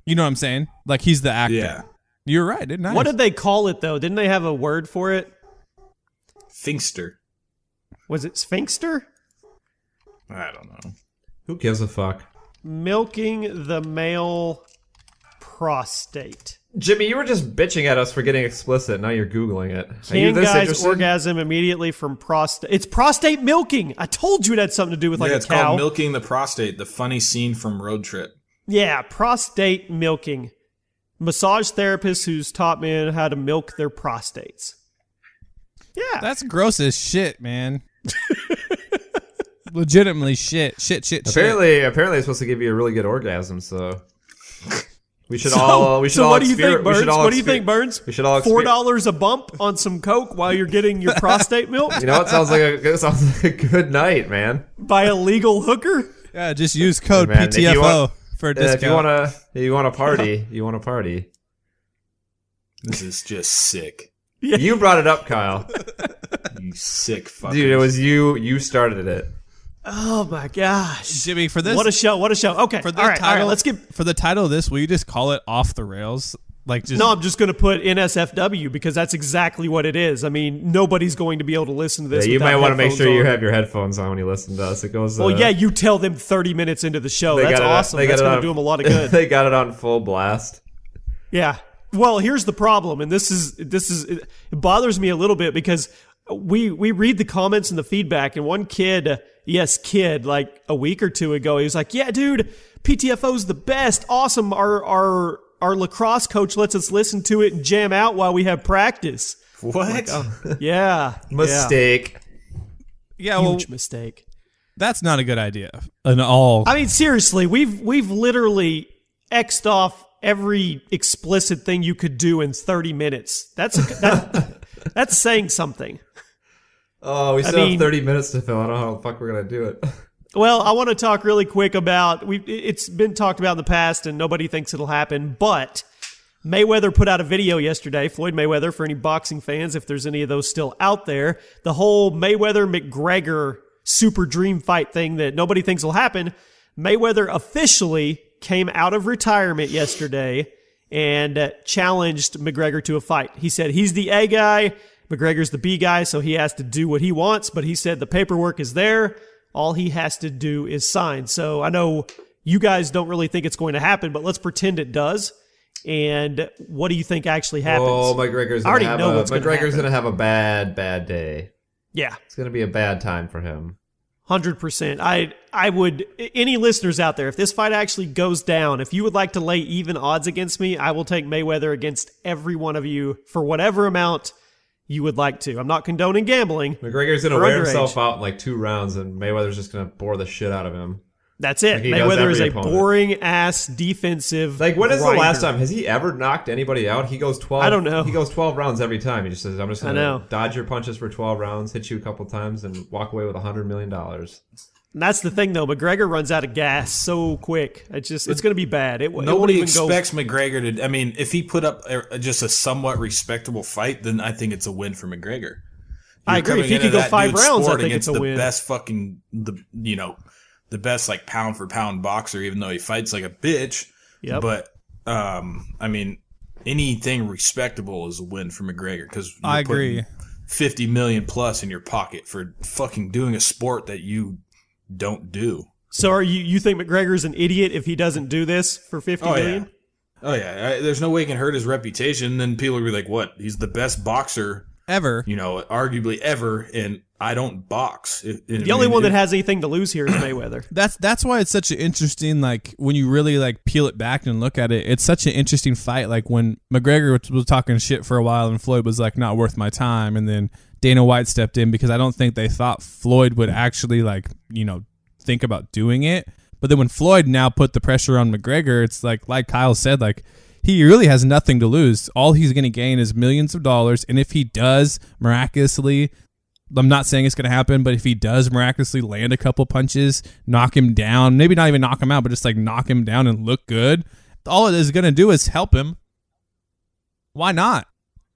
You know what I'm saying? Like he's the actor. Yeah. You're right. Nice. What did they call it though? Didn't they have a word for it? Finkster. Was it sphincter? I don't know. Who gives a fuck? Milking the male prostate. Jimmy, you were just bitching at us for getting explicit. Now you're Googling it. Are you Can this guys interested? orgasm immediately from prostate? It's prostate milking. I told you it had something to do with like Yeah, a it's cow. called Milking the Prostate, the funny scene from Road Trip. Yeah, prostate milking. Massage therapists who's taught men how to milk their prostates. Yeah. That's gross as shit, man. Legitimately shit. Apparently it's supposed to give you a really good orgasm, so We should all. What do you think, Burns? What do you think, Burns? We should all $4 a bump on some coke while you're getting your prostate milk You know, it sounds like a good night, man. by a legal hooker. Yeah, just use code Man, if you PTFO want- for a discount. If you want to party, you want to party. This is just sick. Yeah. You brought it up, Kyle. You sick fucker. Dude, it was you. You started it. Oh my gosh, Jimmy, for this, what a show! What a show! Okay, for the all right, title, let's get. for the title of this. Will you just call it Off the Rails? Like, just No, I'm just going to put NSFW because that's exactly what it is. I mean, nobody's going to be able to listen to this. Yeah, you without might want to make headphones sure you on. have your headphones on when you listen to us. It goes. Well, yeah, you tell them 30 minutes into the show. they That's got it- awesome. they got That's it going to on- do them a lot of good. They got it on full blast. Yeah. Well, here's the problem, and this is it bothers me a little bit because we read the comments and the feedback, and one kid, like a week or two ago, he was like, "Yeah, dude, PTFO's the best, awesome. Our lacrosse coach lets us listen to it and jam out while we have practice." What? Yeah, Mistake. yeah, yeah. well, Huge mistake. that's not a good idea. And all. I mean, seriously, we've literally X'd off every explicit thing you could do in 30 minutes. That's saying something. Oh, we still mean- have 30 minutes to fill. I don't know how the fuck we're gonna do it. Well, I want to talk really quick about it's been talked about in the past and nobody thinks it'll happen, but Mayweather put out a video yesterday, Floyd Mayweather, for any boxing fans, if there's any of those still out there. The whole Mayweather-McGregor super dream fight thing that nobody thinks will happen. Mayweather officially came out of retirement yesterday and challenged McGregor to a fight. He said he's the A guy, McGregor's the B guy, so he has to do what he wants, but he said the paperwork is there. All he has to do is sign. So I know you guys don't really think it's going to happen, but let's pretend it does. And what do you think actually happens? Oh, McGregor's I already gonna know have what's gonna happen. gonna have a bad day. Yeah. It's gonna be a bad time for him. 100%. I would, any listeners out there, if this fight actually goes down, if you would like to lay even odds against me, I will take Mayweather against every one of you for whatever amount you would like to. I'm not condoning gambling. McGregor's gonna Or wear underage. himself out in like 2 rounds, and Mayweather's just gonna bore the shit out of him. That's it. Like he does Mayweather is every a opponent. boring ass defensive. Like, when is the grinder. last time? Has he ever knocked anybody out? He goes 12. I don't know. He goes 12 rounds every time. He just says, "I'm just I gonna know. dodge your punches for 12 rounds, hit you a couple times, and walk away with $100 million." And that's the thing, though. McGregor runs out of gas so quick. It's going to be bad. It won't Nobody even expects McGregor to. I mean, if he put up just a somewhat respectable fight, then I think it's a win for McGregor. I agree. If he could go 5 rounds, I think it's a win. The best fucking the best like pound for pound boxer, even though he fights like a bitch. Yep. But I mean, anything respectable is a win for McGregor because I agree. 50 million plus in your pocket for fucking doing a sport that you don't do. So are you think McGregor's an idiot if he doesn't do this for 50 million? Oh yeah. There's no way he can hurt his reputation. Then people will be like, "What? He's the best boxer Ever. Arguably ever, and I don't box." The only one that has anything to lose here is Mayweather. That's why it's such an interesting, like, when you really like peel it back and look at it, it's such an interesting fight. Like when McGregor was talking shit for a while and Floyd was like, "Not worth my time," and then Dana White stepped in because I don't think they thought Floyd would actually think about doing it. But then when Floyd now put the pressure on McGregor, it's like Kyle said, like, he really has nothing to lose. All he's going to gain is millions of dollars. And if he does miraculously, I'm not saying it's going to happen, but if he does miraculously land a couple punches, knock him down, maybe not even knock him out, but just like knock him down and look good, all it is going to do is help him. Why not?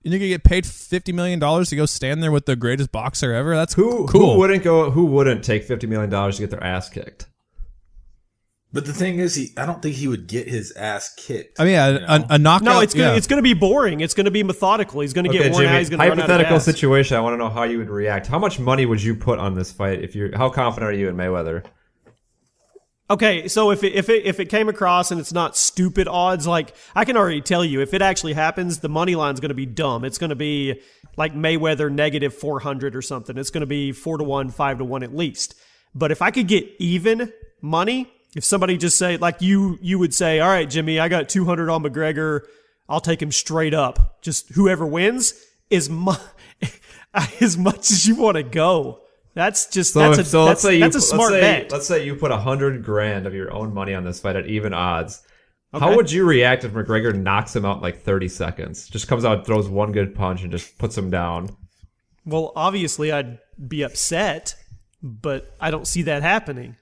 You're going to get paid $50 million to go stand there with the greatest boxer ever? That's cool. Who wouldn't take $50 million to get their ass kicked? But the thing is, I don't think he would get his ass kicked. I mean, a knockout. No, it's gonna be boring. It's gonna be methodical. He's gonna get worn out. He's gonna run out of hypothetical gas. situation. I want to know how you would react. How much money would you put on this fight? How confident are you in Mayweather? Okay, so if it came across and it's not stupid odds, like I can already tell you, if it actually happens, the money line's going to be dumb. It's going to be like Mayweather -400 or something. It's going to be 4-1, 5-1 at least. But if I could get even money, if somebody just say like you would say, "All right, Jimmy, I got 200 on McGregor. I'll take him straight up. Just whoever wins is as much as you want to go." That's just that's a smart bet. Let's say you put $100,000 of your own money on this fight at even odds. Okay. How would you react if McGregor knocks him out in like 30 seconds? Just comes out, throws one good punch, and just puts him down. Well, obviously, I'd be upset, but I don't see that happening.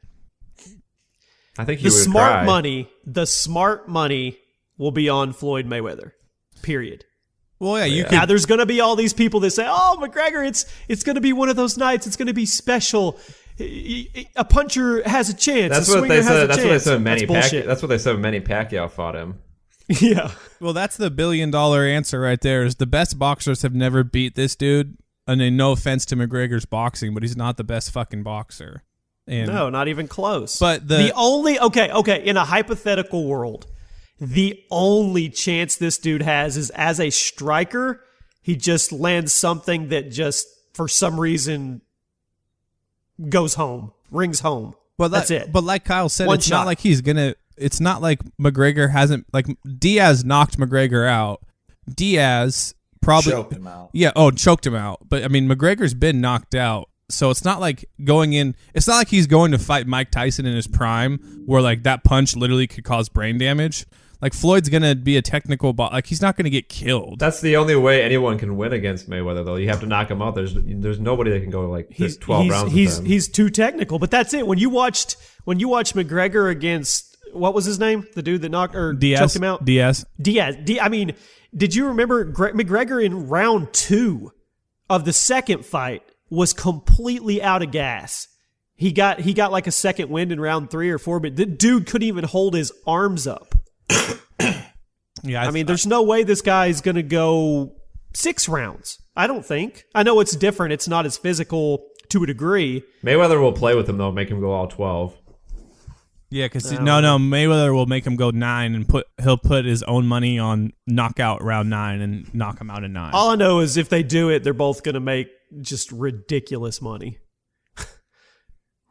I think he The would smart money will be on Floyd Mayweather. Period. Well, yeah, you could. Now, there's going to be all these people that say, "Oh, McGregor, it's going to be one of those nights. It's going to be special. A puncher has a chance. That's a what they swinger has said. a That's chance." what they said. When That's bullshit. That's what they said when Manny Pacquiao fought him. Yeah. Well, that's the $1 billion answer right there. Is the best boxers have never beat this dude. And then, no offense to McGregor's boxing, but he's not the best fucking boxer. And No, not even close. But the only in a hypothetical world, the only chance this dude has is as a striker. He just lands something that just for some reason goes home, rings home. Well, that's it. But like Kyle said, One it's shot. not like he's gonna. It's not like McGregor hasn't. Like Diaz knocked McGregor out. Diaz probably Choked him out. Yeah. Oh, choked him out. But I mean, McGregor's been knocked out, so it's not like going in. It's not like he's going to fight Mike Tyson in his prime, where like that punch literally could cause brain damage. Like Floyd's gonna be a technical like he's not gonna get killed. That's the only way anyone can win against Mayweather, though. You have to knock him out. There's nobody that can go like 12 rounds with him. He's too technical, but that's it. When you watch McGregor against what was his name, the dude that choked him out, Diaz. I mean, did you remember McGregor in round 2 of the second fight was completely out of gas. He got like a second wind in round 3 or 4, but the dude couldn't even hold his arms up. Yeah, I mean, there's no way this guy's going to go 6 rounds. I don't think. I know it's different. It's not as physical to a degree. Mayweather will play with him, though, make him go all 12. Yeah, because Mayweather will make him go 9 and he'll put his own money on knockout round 9 and knock him out in 9. All I know is if they do it, they're both going to make just ridiculous money.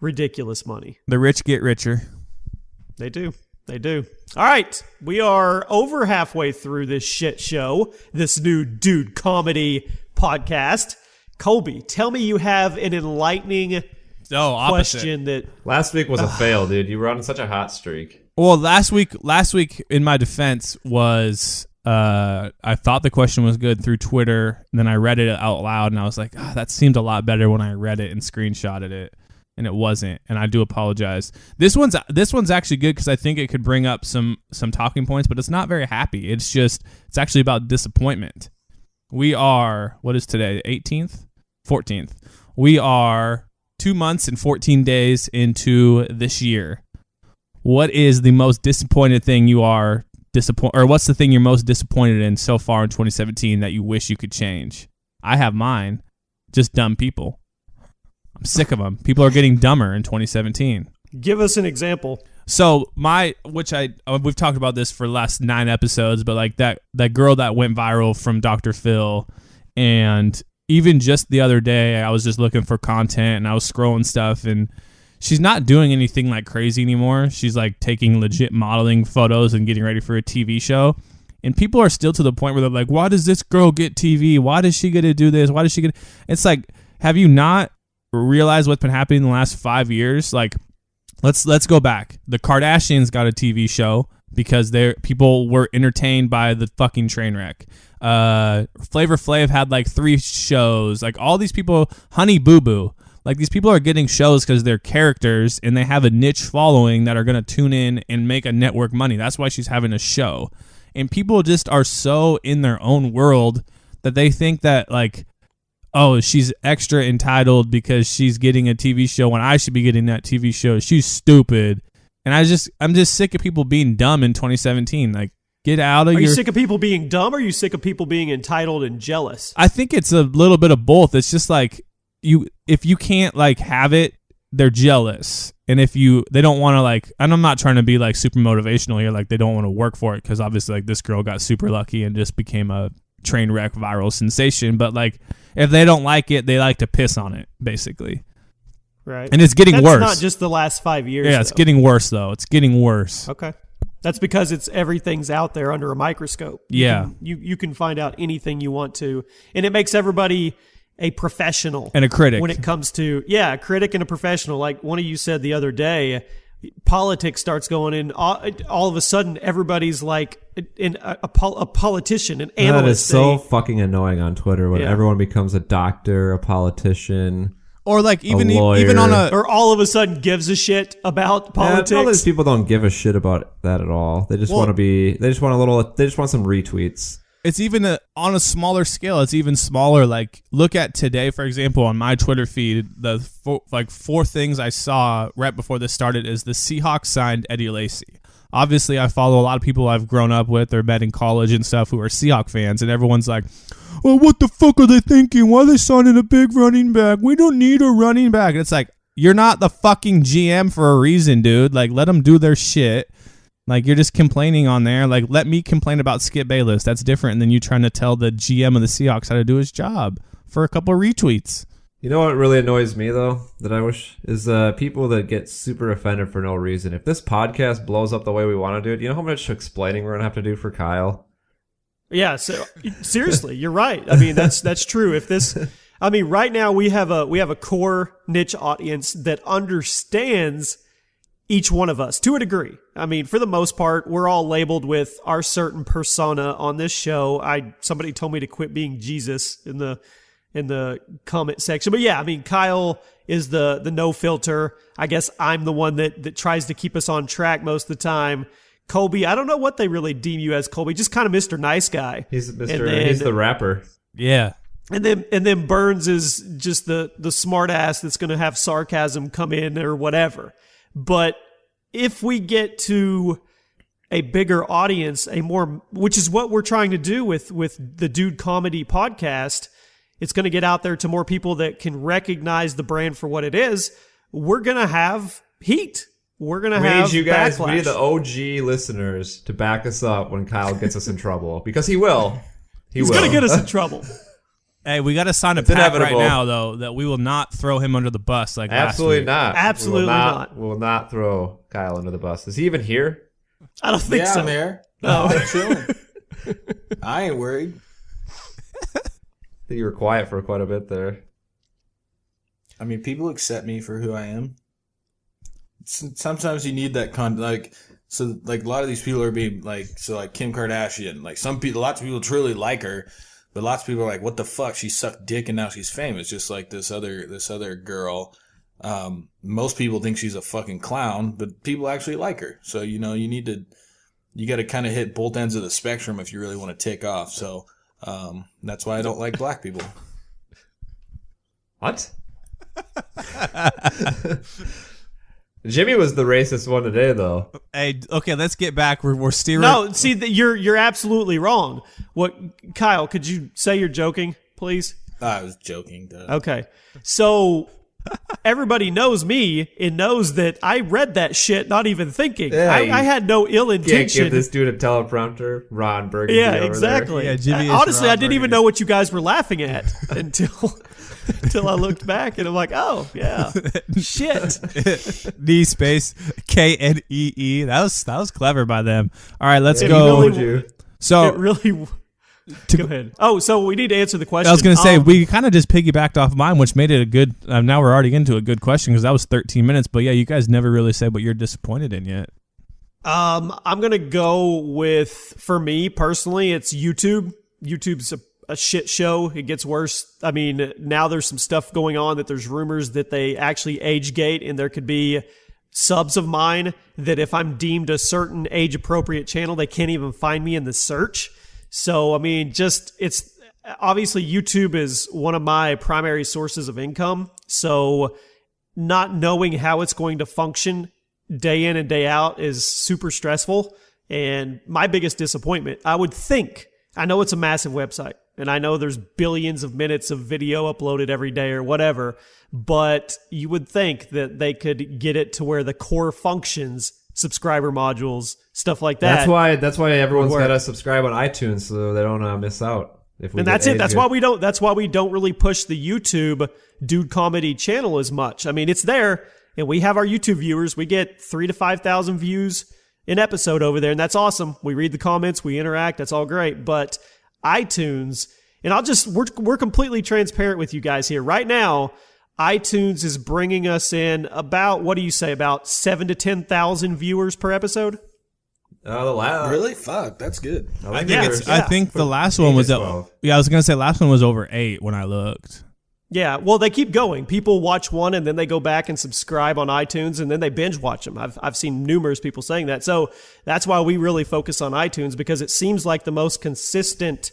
Ridiculous money. The rich get richer. They do. They do. All right. We are over halfway through this shit show, this new Dude Comedy podcast. Colby, tell me you have an enlightening question that... Last week was a fail, dude. You were on such a hot streak. Well, last week, in my defense, was I thought the question was good through Twitter, and then I read it out loud, and I was like, that seemed a lot better when I read it and screenshotted it. And it wasn't, and I do apologize. This one's actually good because I think it could bring up some talking points, but it's not very happy. It's actually about disappointment. We are, what is today, 18th? 14th. We are 2 months and 14 days into this year. What is the most disappointed thing you are or what's the thing you're most disappointed in so far in 2017 that you wish you could change? I have mine. Just dumb people. I'm sick of them. People are getting dumber in 2017. Give us an example. So we've talked about this for the last 9 episodes, but like that girl that went viral from Dr. Phil, and even just the other day, I was just looking for content and I was scrolling stuff, and she's not doing anything like crazy anymore. She's like taking legit modeling photos and getting ready for a TV show. And people are still to the point where they're like, why does this girl get TV? Why does she get to do this? Why does she get? It's like, have you not realize what's been happening in the last 5 years? Like, let's go back. The Kardashians got a TV show because people were entertained by the fucking train wreck. Flavor Flav had like 3 shows. Like all these people, Honey Boo Boo, like these people are getting shows because they're characters and they have a niche following that are going to tune in and make a network money. That's why she's having a show. And people just are so in their own world that they think that like, oh, she's extra entitled because she's getting a TV show when I should be getting that TV show. She's stupid. And I'm just sick of people being dumb in 2017. Like, get out of Are you sick of people being dumb, or are you sick of people being entitled and jealous? I think it's a little bit of both. It's just like if you can't like have it, they're jealous. And if they don't want to like, and I'm not trying to be like super motivational here, like they don't want to work for it because obviously like this girl got super lucky and just became a train wreck viral sensation, but like if they don't like it, they like to piss on it, basically. Right. And it's getting worse. That's not just the last 5 years. Yeah, it's getting worse though. It's getting worse. Okay. That's because everything's out there under a microscope. You can find out anything you want to, and it makes everybody a professional and a critic when it comes to a critic and a professional. Like one of you said the other day, politics starts going in, all of a sudden everybody's like a politician, an analyst. That is so fucking annoying on Twitter when Yeah. everyone becomes a doctor, a politician, Or like even lawyer. on a or all of a sudden gives a shit about politics. Yeah, all these people don't give a shit about that at all. They just want to be. They just want some retweets. it's even on a smaller scale. It's even smaller. Like, look at today, for example, on my Twitter feed, the four things I saw right before this started is the Seahawks signed Eddie Lacy. Obviously, I follow a lot of people I've grown up with or met in college and stuff who are Seahawks fans, and everyone's like, well, what the fuck are they thinking? Why are they signing a big running back? We don't need a running back. And it's like, you're not the fucking GM for a reason, dude. Like, let them do their shit. Like, you're just complaining on there. Like, let me complain about Skip Bayless. That's different than you trying to tell the GM of the Seahawks how to do his job for a couple of retweets. You know what really annoys me though, that I wish is people that get super offended for no reason. If this podcast blows up the way we want to do it, you know how much explaining we're gonna have to do for Kyle? Yeah, so seriously, you're right. I mean, that's true. Right now we have a core niche audience that understands each one of us to a degree. I mean, for the most part, we're all labeled with our certain persona on this show. Somebody told me to quit being Jesus in the comment section. But yeah, I mean, Kyle is the no filter. I guess I'm the one that tries to keep us on track most of the time. Colby, I don't know what they really deem you as, Colby. Just kind of Mr. Nice Guy. He's the rapper. Yeah. And then Burns is just the smart ass that's going to have sarcasm come in or whatever. But if we get to a bigger audience, which is what we're trying to do with the DudeComedy podcast, it's going to get out there to more people that can recognize the brand for what it is. We're going to have heat. We're going to have you guys, backlash. we need the OG listeners to back us up when Kyle gets us in trouble. Because he will. He's going to get us in trouble. Hey, we got to sign a It's pact right inevitable. now, though, that we will not throw him under the bus like Absolutely last week. not. Absolutely not. We will not throw Kyle under the bus. Is he even here? I don't think so. I'm there. No. I'm chilling. I ain't worried. I think you were quiet for quite a bit there. I mean, people accept me for who I am. Sometimes you need that a lot of these people are being like Kim Kardashian. Like lots of people truly like her, but lots of people are like, what the fuck? She sucked dick and now she's famous. Just like this other girl. Most people think she's a fucking clown, but people actually like her. So, you got to kind of hit both ends of the spectrum if you really want to take off. So, that's why I don't like black people. What? Jimmy was the racist one today, though. Hey, okay, let's get back. We're steering. No, see, you're absolutely wrong. Kyle, could you say you're joking, please? I was joking. Duh. Okay. So everybody knows me and knows that I read that shit not even thinking. Yeah, I had no ill Can't intention. give this dude a teleprompter. Ron Burgundy Yeah, over exactly. there. Yeah, Jimmy is Honestly, Ron I didn't even Burgundy. know what you guys were laughing at until I looked back and I'm like, oh, yeah. Shit. D space KNEE. That was clever by them. All right, let's It go. really- Told you. So It really... Go ahead. Oh, so we need to answer the question. I was going to say, we kind of just piggybacked off mine, which made it a good, now we're already into a good question because that was 13 minutes. But yeah, you guys never really said what you're disappointed in yet. I'm going to go with, for me personally, it's YouTube. YouTube's a shit show. It gets worse. I mean, now there's some stuff going on that there's rumors that they actually age gate, and there could be subs of mine that if I'm deemed a certain age appropriate channel, they can't even find me in the search. So, I mean, it's obviously YouTube is one of my primary sources of income. So not knowing how it's going to function day in and day out is super stressful. And my biggest disappointment, I would think, I know it's a massive website and I know there's billions of minutes of video uploaded every day or whatever, but you would think that they could get it to where the core functions, subscriber modules, stuff like that. That's why everyone's work. got to subscribe on iTunes so they don't miss out. And that's it. That's why we don't really push the YouTube DudeComedy channel as much. I mean, it's there, and we have our YouTube viewers. We get 3,000 to 5,000 views an episode over there, and that's awesome. We read the comments, we interact. That's all great. But iTunes, and we're completely transparent with you guys here right now. iTunes is bringing us in about, what do you say, about 7,000 to 10,000 viewers per episode? Really? Fuck, that's good. I think the last one was I was gonna say last one was over 8 when I looked. Yeah, well, they keep going. People watch one and then they go back and subscribe on iTunes and then they binge watch them. I've seen numerous people saying that. So that's why we really focus on iTunes, because it seems like the most consistent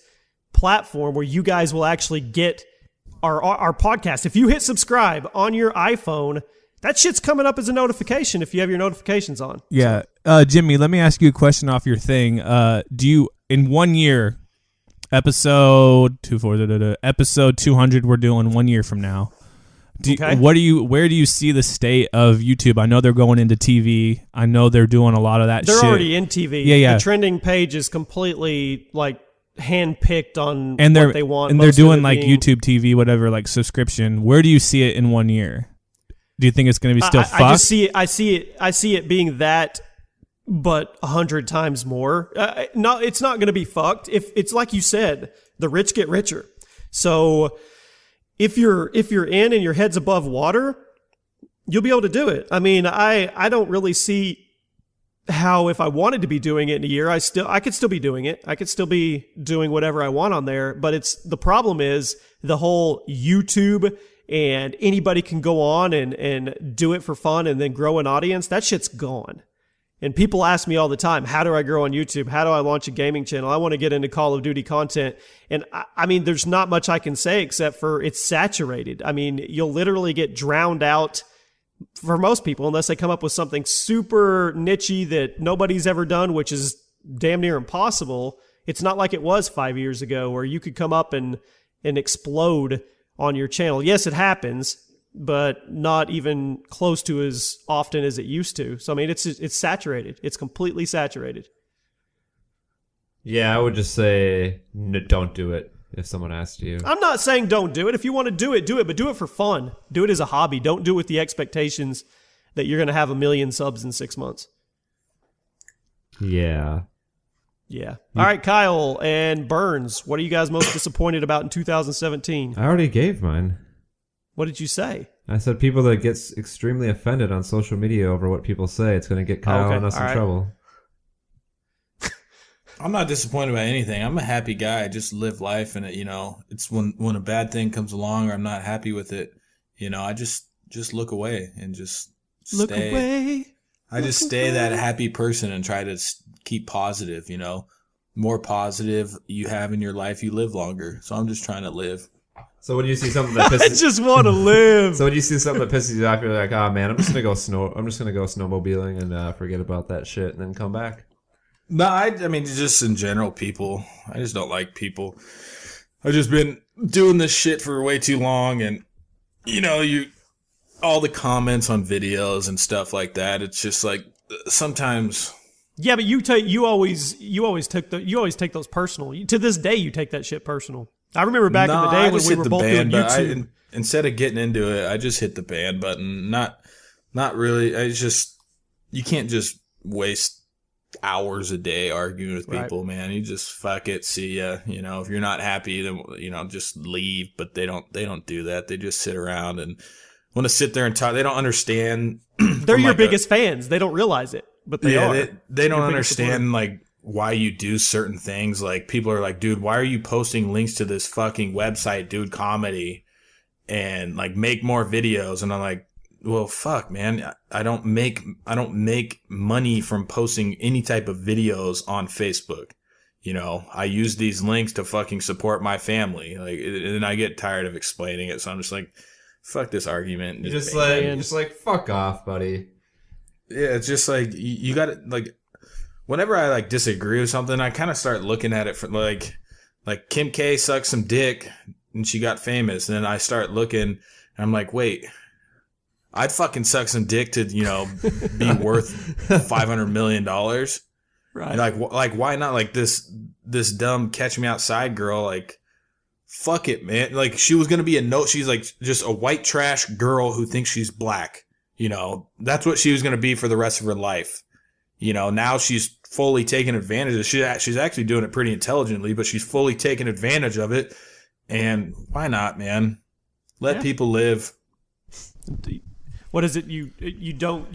platform where you guys will actually get our podcast. If you hit subscribe on your iPhone, that shit's coming up as a notification if you have your notifications on. Yeah. Jimmy, let me ask you a question off your thing. Do you, in 1 year, episode 200 we're doing 1 year from now. Where do you see the state of YouTube? I know they're going into TV. I know they're doing a lot of that shit. They're already in TV. Yeah. The trending page is completely like handpicked on what they want. And they're doing like YouTube TV, whatever, like subscription. Where do you see it in 1 year? Do you think it's going to be still fucked? I see it being that, but 100 times more. No, it's not going to be fucked. If it's like you said, the rich get richer. So if you're in and your head's above water, you'll be able to do it. I mean, I don't really see how, if I wanted to be doing it in a year, I could still be doing it. I could still be doing whatever I want on there. But the problem is the whole YouTube and anybody can go on and do it for fun and then grow an audience. That shit's gone. And people ask me all the time, how do I grow on YouTube? How do I launch a gaming channel? I want to get into Call of Duty content. And I mean, there's not much I can say except for it's saturated. I mean, you'll literally get drowned out for most people unless they come up with something super niche-y that nobody's ever done, which is damn near impossible. It's not like it was 5 years ago where you could come up and explode on your channel. Yes, it happens, but not even close to as often as it used to. So, I mean, it's saturated. It's completely saturated. Yeah, I would just say don't do it if someone asked you. I'm not saying don't do it. If you want to do it, but do it for fun. Do it as a hobby. Don't do it with the expectations that you're going to have 1 million subs in 6 months. Yeah. Yeah. All right, Kyle and Burns, what are you guys most disappointed about in 2017? I already gave mine. What did you say? I said people that get extremely offended on social media over what people say, it's going to get Kyle and us in trouble. I'm not disappointed by anything. I'm a happy guy. I just live life, and it's when a bad thing comes along or I'm not happy with it, I just look away and just look stay. Away. I just stay that happy person and try to keep positive. More positive you have in your life, you live longer. So I'm just trying to live. So when you see something that pisses, I just want to live. So when you see something that pisses you off, you're like, "Oh man, I'm just gonna go snowmobiling and forget about that shit, and then come back." No, I mean, just in general, people. I just don't like people. I've just been doing this shit for way too long, and all the comments on videos and stuff like that. It's just like sometimes. Yeah, but you always take those personal. To this day, you take that shit personal. I remember back in the day when we were both doing YouTube. Instead of getting into it, I just hit the ban button. Not really. You can't just waste hours a day arguing with people, man. You just fuck it. See ya. If you're not happy, then just leave. But they don't do that. They just sit around and want to sit there and talk. They don't understand. They're your biggest fans. They don't realize it, but they are. They don't understand why you do certain things. Like, people are like, dude, why are you posting links to this fucking website, DudeComedy, and make more videos? And I'm like, well, fuck, man. I don't make money from posting any type of videos on Facebook. I use these links to fucking support my family. And I get tired of explaining it. So I'm just like, fuck this argument. Just fuck off, buddy. Yeah, it's just like you got to whenever I disagree with something, I kind of start looking at it from like Kim K sucked some dick and she got famous. And then I start looking and I'm like, wait, I'd fucking suck some dick to, be worth $500 million. Right. Like why not? This dumb Catch Me Outside girl, fuck it, man. She was going to be she's just a white trash girl who thinks she's black. That's what she was going to be for the rest of her life. Now she's fully taking advantage of it. She's actually doing it pretty intelligently, but she's fully taking advantage of it. And why not, man? Let people live. What is it? You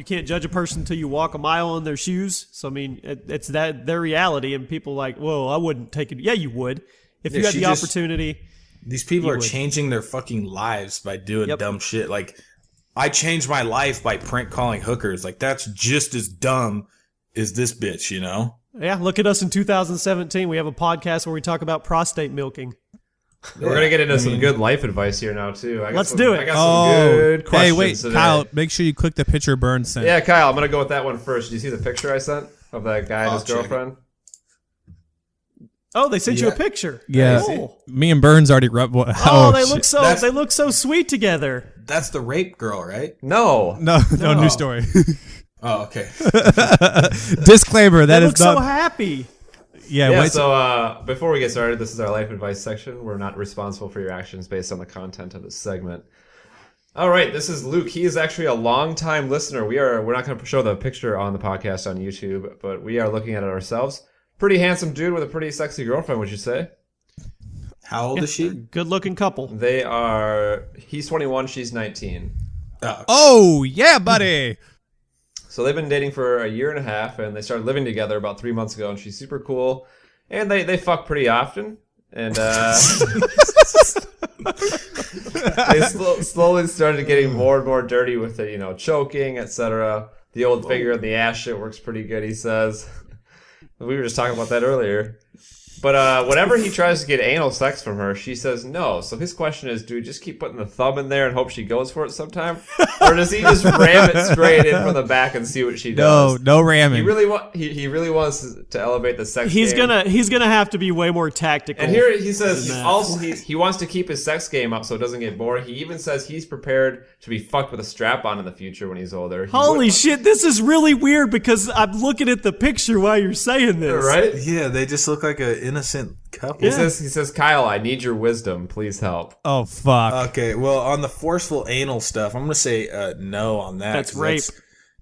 can't judge a person until you walk a mile in their shoes. So I mean, it's that their reality, and people like, well, I wouldn't take it. Yeah, you would if you had the opportunity. These people are changing their fucking lives by doing dumb shit. Like, I changed my life by prank calling hookers. Like, that's just as dumb as this bitch, you know? Yeah, look at us in 2017. We have a podcast where we talk about prostate milking. We're going to get into some good life advice here now, too. Let's do it. I got some good questions Hey, wait, today. Kyle, make sure you click the picture Burns sent. Yeah, Kyle, I'm going to go with that one first. Did you see the picture I sent of that guy and his girlfriend? Oh, they sent you a picture. Yeah, cool. Me and Burns already rubbed. They look so sweet together. That's the rape girl, right? No, new story. Oh, okay. Disclaimer: that They is look not. so happy. Yeah, so before we get started, this is our life advice section. We're not responsible for your actions based on the content of this segment. All right, this is Luke. He is actually a long-time listener. We're not going to show the picture on the podcast on YouTube, but we are looking at it ourselves. Pretty handsome dude with a pretty sexy girlfriend, would you say? How old is she? Good-looking couple. He's 21, she's 19. Oh yeah, buddy. So they've been dating for a year and a half, and they started living together about 3 months ago, and she's super cool. And they fuck pretty often. And they slowly started getting more and more dirty with it, choking, etc. The old finger in the ass shit works pretty good, he says. We were just talking about that earlier. But whenever he tries to get anal sex from her, she says no. So his question is, do we just keep putting the thumb in there and hope she goes for it sometime? Or does he just ram it straight in from the back and see what she does? No ramming. He really wants to elevate the sex He's game. He's gonna have to be way more tactical. And here he says also he wants to keep his sex game up so it doesn't get boring. He even says he's prepared to be fucked with a strap on in the future when he's older. Holy shit, this is really weird because I'm looking at the picture while you're saying this. Right? Yeah, they just look like an innocent couple. He says, Kyle, I need your wisdom. Please help. Oh fuck. Okay, well, on the forceful anal stuff, I'm gonna say no on that. That's rape.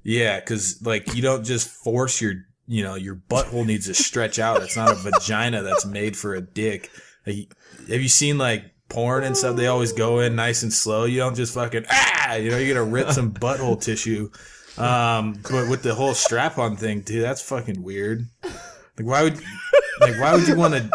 Yeah, because you don't just force your butthole needs to stretch out. It's not a vagina that's made for a dick. Like, have you seen porn and stuff? They always go in nice and slow. You don't just fucking you're gonna rip some butthole tissue. But with the whole strap-on thing, dude, that's fucking weird. Why would you want a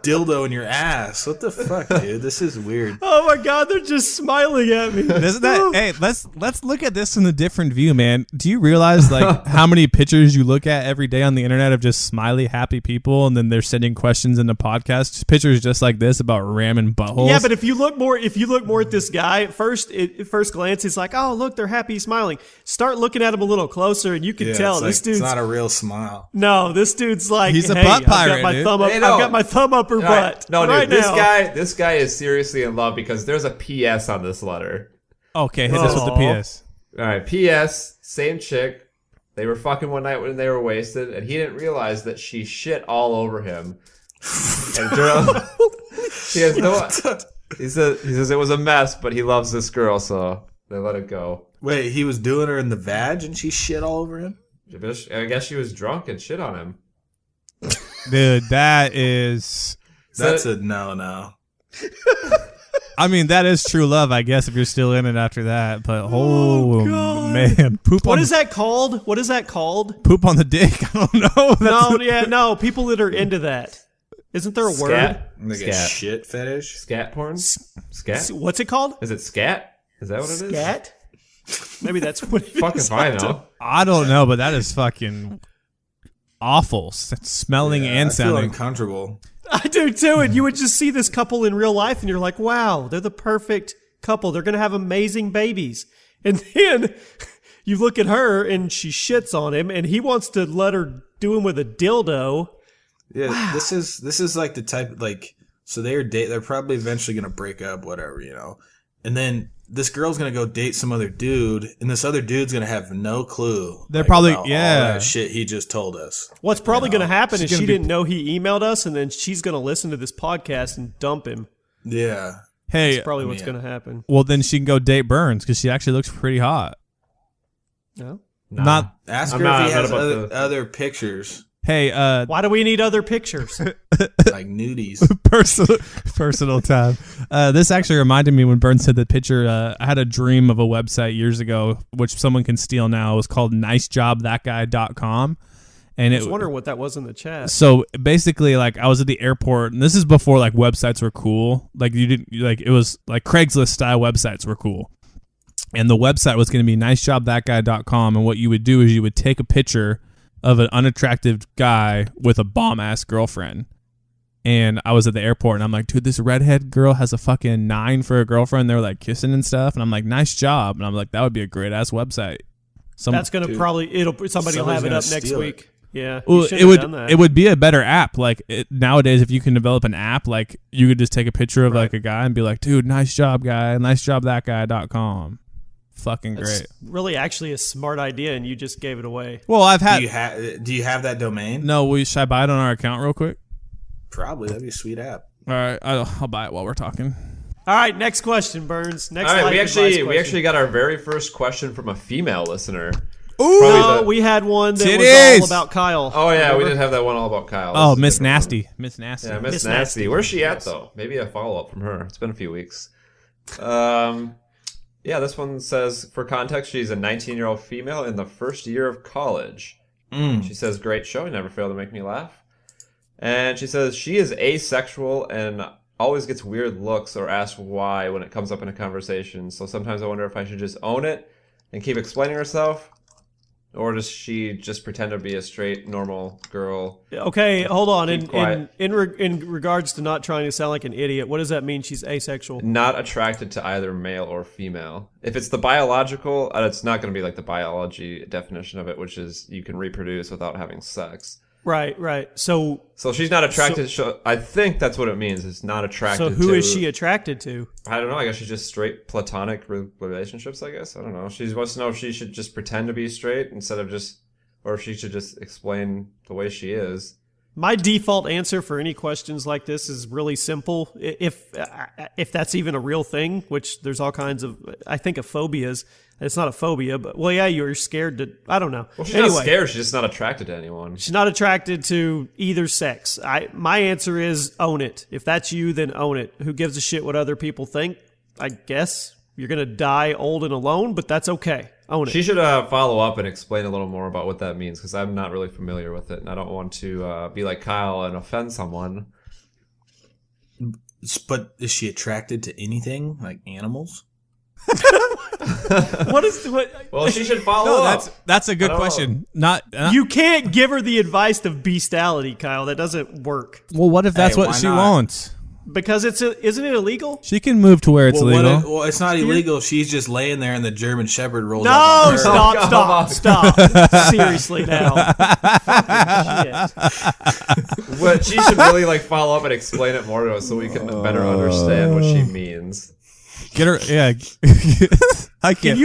dildo in your ass? What the fuck, dude? This is weird. Oh my god, they're just smiling at me. Isn't that? Hey, let's look at this from a different view, man. Do you realize how many pictures you look at every day on the internet of just smiley, happy people, and then they're sending questions in the podcast, pictures just like this about ramming buttholes? Yeah, but if you look more at this guy at first glance, it's like, oh look, they're happy, smiling. Start looking at him a little closer, and you can tell this dude's it's not a real smile. No, this dude's like, he's a hey, butt pirate, I've got my dude. thumb up. Hey, no. I've got my thumb up her butt. Right. No, right dude, now. this guy is seriously in love because there's a PS on this letter. Okay, hit us with the PS. All right, PS, same chick. They were fucking one night when they were wasted, and he didn't realize that she shit all over him. And girl, he says it was a mess, but he loves this girl, so they let it go. Wait, he was doing her in the vag and she shit all over him? I guess she was drunk and shit on him. Dude, that's a no. I mean, that is true love, I guess, if you're still in it after that. But God. man, What is that called? What is that called? Poop on the dick? I don't know. No, people that are into that. Isn't there a word? Like a shit fetish? Scat porn? Scat? What's it called? Is it scat? Is that what it is? Scat? Maybe that's what it Fuck is. if I know. I don't know, but that is fucking awful. Smelling and I feel sounding. uncomfortable. I do too, and you would just see this couple in real life, and you're like, wow, they're the perfect couple. They're going to have amazing babies. And then you look at her, and she shits on him, and he wants to let her do him with a dildo. Yeah, wow. This is like the type, so they're probably eventually going to break up, whatever, And then this girl's going to go date some other dude, and this other dude's going to have no clue. They're probably, about all that shit he just told us. What's probably going to happen is she be- didn't know he emailed us, and then she's going to listen to this podcast and dump him. Yeah. Hey, That's probably what's going to happen. well, then she can go date Burns because she actually looks pretty hot. No? Nah. Not Ask I'm her not- if he I'm has not about other pictures. Hey, Why do we need other pictures? Like nudies. personal time. This actually reminded me when Bern said the picture. I had a dream of a website years ago, which someone can steal now. It was called nicejobthatguy.com. And I was wondering what that was in the chat. So basically, like, I was at the airport, and this is before like websites were cool. Like it was like Craigslist style websites were cool. And the website was going to be nicejobthatguy.com. And what you would do is you would take a picture of an unattractive guy with a bomb ass girlfriend. And I was at the airport and I'm like, dude, this redhead girl has a fucking 9 for a girlfriend. They're like kissing and stuff. And I'm like, nice job. And I'm like, that would be a great ass website. That's going to somebody will have it up next week. Yeah. Well, it would be a better app. Like nowadays, if you can develop an app, like you could just take a picture of like a guy and be like, dude, nice job, guy. Nicejobthatguy.com. Fucking great. It's really actually a smart idea, and you just gave it away. Well, I've had. Do you have that domain? No, should I buy it on our account real quick? Probably. That'd be a sweet app. All right, I'll buy it while we're talking. All right, next question, Burns. Next. All right, we actually got our very first question from a female listener. Ooh, no, we had one that was all about Kyle. Oh yeah, we did have that one all about Kyle. Oh, Miss Nasty. Miss Nasty. Yeah, Miss Nasty. Where's she at though? Maybe a follow up from her. It's been a few weeks. Yeah, this one says, for context, she's a 19-year-old female in the first year of college. She says, great show, you never fail to make me laugh. And she says she is asexual and always gets weird looks or asks why when it comes up in a conversation. So sometimes I wonder if I should just own it and keep explaining herself. Or does she just pretend to be a straight, normal girl? Okay, hold on. In regards to not trying to sound like an idiot, what does that mean she's asexual? Not attracted to either male or female. If it's the biological, it's not going to be like the biology definition of it, which is you can reproduce without having sex. Right. So she's not attracted. I think that's what it means. It's not attracted. So who is she attracted to? I don't know. I guess she's just straight platonic relationships. I guess I don't know. She wants to know if she should just pretend to be straight instead of or if she should just explain the way she is. My default answer for any questions like this is really simple. If that's even a real thing, which there's all kinds of, I think of phobias. It's not a phobia, but well, yeah, you're scared to. I don't know. Well, she's not scared. She's just not attracted to anyone. She's not attracted to either sex. My answer is own it. If that's you, then own it. Who gives a shit what other people think? I guess you're gonna die old and alone, but that's okay. Own it. She should follow up and explain a little more about what that means because I'm not really familiar with it, and I don't want to be like Kyle and offend someone. But is she attracted to anything like animals? Well, she should follow up. That's a good question. You can't give her the advice of bestiality, Kyle. That doesn't work. Well, what if that's what she wants? Because isn't it illegal? She can move to where it's legal. It's not illegal. She's just laying there and the German Shepherd rolls up. No, stop. Seriously now. Well, she should really follow up and explain it more to us so we can better understand what she means. Get her, yeah. I can't.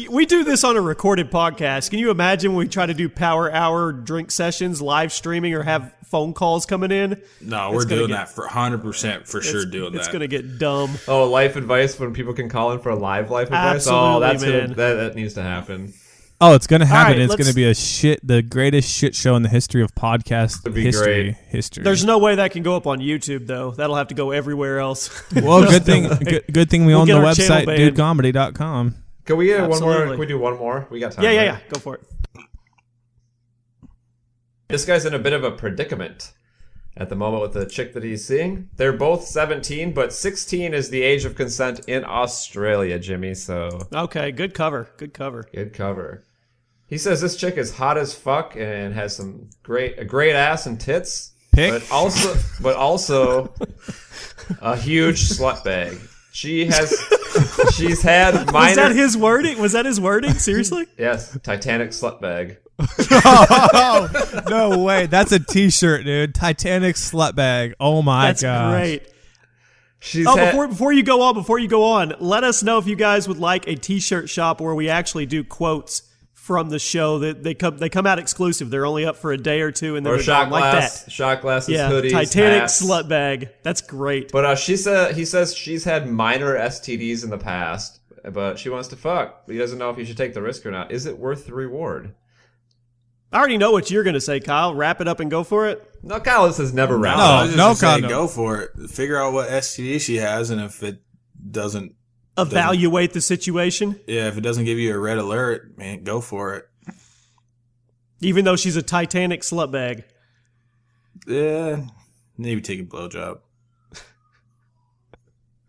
We do this on a recorded podcast. Can you imagine when we try to do power hour drink sessions, live streaming, or have phone calls coming in? No, we're doing that for 100% for sure. It's gonna get dumb. Oh, life advice when people can call in for life advice. Absolutely, that needs to happen. Oh, it's gonna happen. It's gonna be the greatest shit show in the history of podcast history. There's no way that can go up on YouTube though. That'll have to go everywhere else. Well, good thing we own the website DudeComedy.com. Can we get one more? Can we do one more? We got time. Yeah. Go for it. This guy's in a bit of a predicament at the moment with the chick that he's seeing. They're both 17, but 16 is the age of consent in Australia, Jimmy. So okay, good cover. He says this chick is hot as fuck and has a great ass and tits, but also a huge slut bag. She's had minor. Was that his wording? Seriously? Yes, Titanic slut bag. Oh, no way. That's a t-shirt, dude. Titanic slut bag. Oh my god. That's great. Before you go on, let us know if you guys would like a t-shirt shop where we actually do quotes from the show. That they come out exclusive. They're only up for a day or two, and then shot like that. Shot glasses, hoodies, Titanic hats. slut bag. That's great. But he says she's had minor STDs in the past, but she wants to fuck. He doesn't know if he should take the risk or not. Is it worth the reward? I already know what you're going to say, Kyle. Wrap it up and go for it. No, Kyle says never wrap No, up. I was just no gonna say, condom. go for it. Figure out what STD she has, and if it doesn't Evaluate the situation. if it doesn't give you a red alert, man, go for it. Even though she's a Titanic slut bag. Yeah, maybe take a blowjob.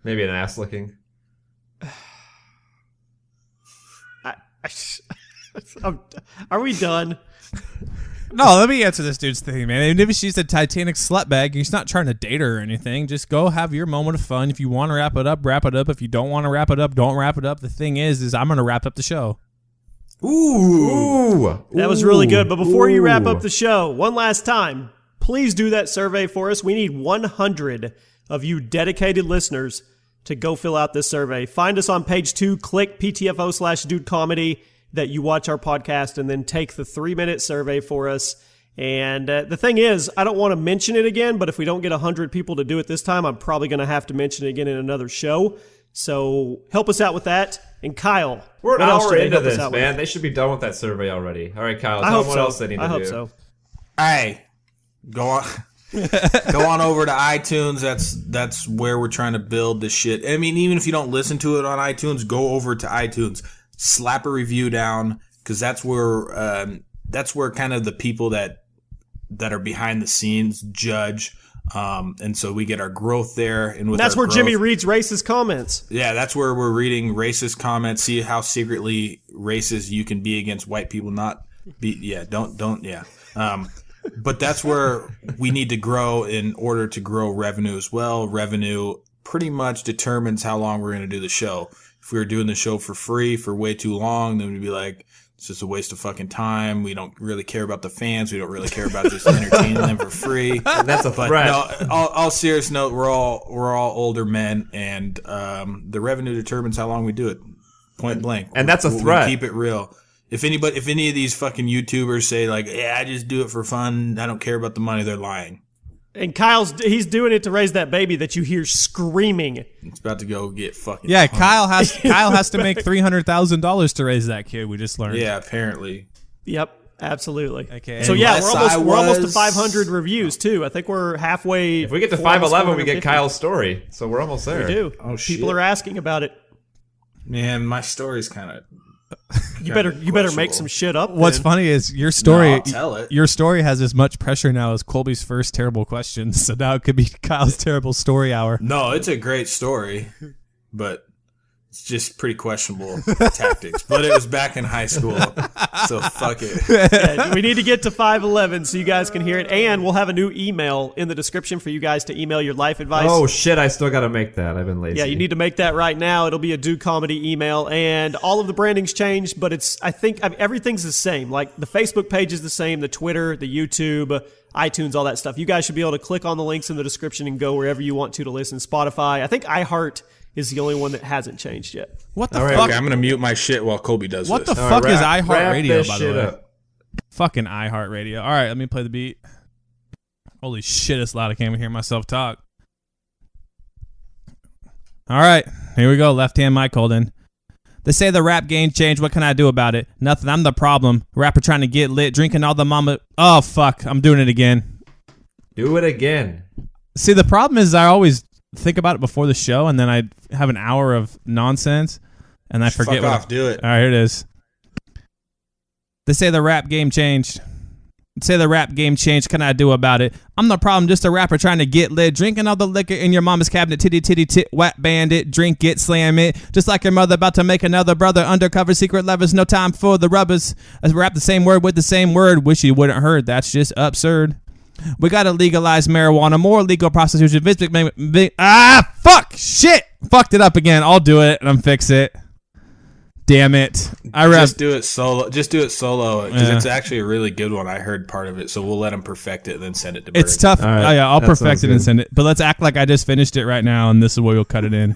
Maybe an ass licking. Are we done? No, let me answer this dude's thing, man. Even if she's a Titanic slut bag, he's not trying to date her or anything. Just go have your moment of fun. If you want to wrap it up, wrap it up. If you don't want to wrap it up, don't wrap it up. The thing is I'm going to wrap up the show. Ooh. That was really good. But before you wrap up the show, one last time, please do that survey for us. We need 100 of you dedicated listeners to go fill out this survey. Find us on page 2, click PTFO/DudeComedy that you watch our podcast, and then take the 3-minute survey for us. And the thing is, I don't want to mention it again, but if we don't get 100 people to do it this time, I'm probably going to have to mention it again in another show. So help us out with that. And Kyle, We're an what else hour should they into help us this, out man. with? They should be done with that survey already. All right, Kyle, I tell hope them what so. else they need to I hope do. so. Hey, go on. Go on over to iTunes. That's where we're trying to build this shit. I mean, even if you don't listen to it on iTunes, go over to iTunes, slap a review down, because that's where kind of the people that are behind the scenes judge. And so we get our growth there, and with That's our where growth, Jimmy reads racist comments. Yeah, that's where we're reading racist comments. See how secretly racist you can be against white people. Not be. Yeah, don't. Yeah. But that's where we need to grow in order to grow revenue as well. Revenue pretty much determines how long we're going to do the show. If we were doing the show for free for way too long, then we'd be like, it's just a waste of fucking time. We don't really care about the fans. We don't really care about just entertaining them for free. And that's a But threat. no, all serious note, we're all older men, and the revenue determines how long we do it. Point blank. And that's a We threat. keep it real. If any of these fucking YouTubers say like, yeah, I just do it for fun, I don't care about the money, they're lying. And he's doing it to raise that baby that you hear screaming. It's about to go get fucking. Yeah, pumped. Kyle has to make $300,000 to raise that kid. We just learned. Yeah, apparently. Yep, absolutely. Okay. So yeah, Unless we're almost to was- 500 reviews too. I think we're halfway. If we get to we're almost 511, we get 450. Kyle's story. So we're almost there. We do. Oh, shit. People are asking about it. Man, my story's kind of. You better make some shit up. What's then. funny is your story. No, I'll tell it. Your story has as much pressure now as Colby's first terrible question. So now it could be Kyle's terrible story hour. No, it's a great story, but it's just pretty questionable tactics. But it was back in high school, so fuck it. Yeah, we need to get to 511 so you guys can hear it, and we'll have a new email in the description for you guys to email your life advice. Oh, shit. I still got to make that. I've been lazy. Yeah, you need to make that right now. It'll be a DudeComedy email, and all of the branding's changed, but I think everything's the same. Like the Facebook page is the same, the Twitter, the YouTube, iTunes, all that stuff. You guys should be able to click on the links in the description and go wherever you want to listen. Spotify. I think iHeart is the only one that hasn't changed yet. What the All right, fuck? Okay, I'm gonna mute my shit while Kobe does What this. the fuck is wrap iHeartRadio, this by the shit way? up. Fucking iHeartRadio. All right, let me play the beat. Holy shit, it's loud. I can't even hear myself talk. All right, here we go. Left hand mic holding. They say the rap game changed. What can I do about it? Nothing. I'm the problem. Rapper trying to get lit, drinking all the mama. Oh, fuck. I'm doing it again. Do it again. See, the problem is I always think about it before the show, and then I have an hour of nonsense, and I forget. Fuck off, do it. All right, here it is. They say the rap game changed. Say the rap game changed. Can I do about it? I'm the problem, just a rapper trying to get lit, drinking all the liquor in your mama's cabinet. Titty, titty, tit, whack bandit, drink it, slam it. Just like your mother about to make another brother. Undercover secret lovers, no time for the rubbers. I rap the same word with the same word. Wish you wouldn't heard. That's just absurd. We gotta legalize marijuana, more legal prostitution. Fuck, shit, fucked it up again. I'll do it and I'm fix it. Damn it, I rap. Just do it solo. Just do it solo because Yeah. it's actually a really good one. I heard part of it, so we'll let him perfect it and then send it to. Berg. It's tough. All right, Oh yeah, I'll that perfect sounds it and good. send it. But let's act like I just finished it right now, and this is where we'll cut it in.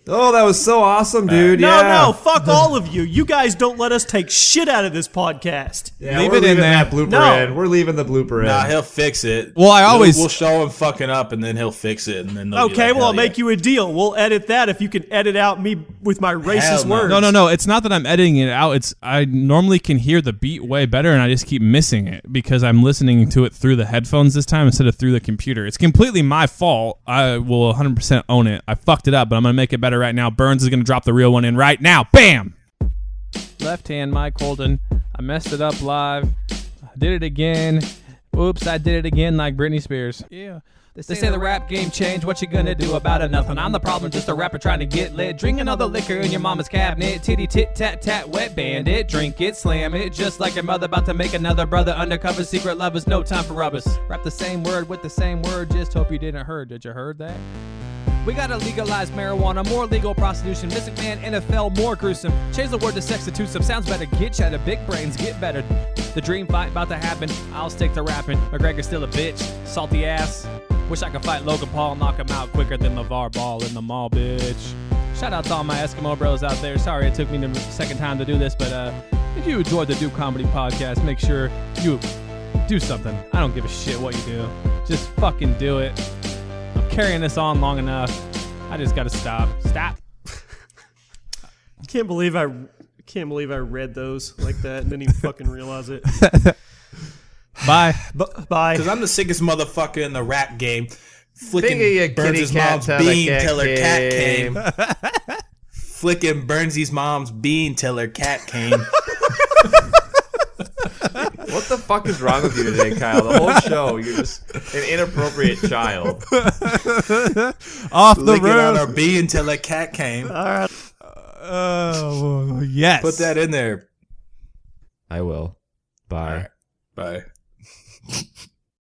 Oh, that was so awesome, dude. No, fuck all of you. You guys don't let us take shit out of this podcast. Yeah, Leave we're it in leaving there. that blooper No. in. We're leaving the blooper in. Nah, he'll fix it. Well, I always- we'll show him fucking up, and then he'll fix it, and then they'll be Okay, like, well, I'll hell make yeah. you a deal. We'll edit that if you can edit out me with my racist no. words. No. It's not that I'm editing it out. It's I normally can hear the beat way better, and I just keep missing it because I'm listening to it through the headphones this time instead of through the computer. It's completely my fault. I will 100% own it. I fucked it up, but I'm gonna make it better right now. Burns is gonna drop the real one in right now. Bam! Left hand, Mike Holden. I messed it up live. I did it again. Oops, I did it again like Britney Spears. Yeah. They say the rap game changed. What you gonna do about it? Nothing. I'm the problem, just a rapper trying to get lit. Drink another liquor in your mama's cabinet. Titty tit tat tat wet bandit. Drink it, slam it, just like your mother about to make another brother. Undercover secret lovers, no time for rubbers. Rap the same word with the same word. Just hope you didn't heard. Did you heard that? We gotta legalize marijuana, more legal prostitution. Mystic Man, NFL, more gruesome. Change the word to sex to twosome. Sounds better. Get cheddar, big brains, get better. The dream fight about to happen. I'll stick to rapping. McGregor's still a bitch, salty ass. Wish I could fight Logan Paul, knock him out quicker than LeVar Ball in the mall, bitch. Shout out to all my Eskimo bros out there. Sorry it took me the second time to do this, but if you enjoyed the DudeComedy podcast, make sure you do something. I don't give a shit what you do. Just fucking do it. I'm carrying this on long enough. I just gotta stop. Stop. Can't believe I read those like that and didn't even fucking realize it. Bye. Bye. Because I'm the sickest motherfucker in the rap game. Think of your Flicking Burns' kitty cat mom's till the bean cat till her cat came. came. Flicking Burns' mom's bean till her cat came. What the fuck is wrong with you today, Kyle? The whole show, you're just an inappropriate child. Off the Licking on road. her bean till her cat came. Oh, yes. Put that in there. I will. Bye. Bye.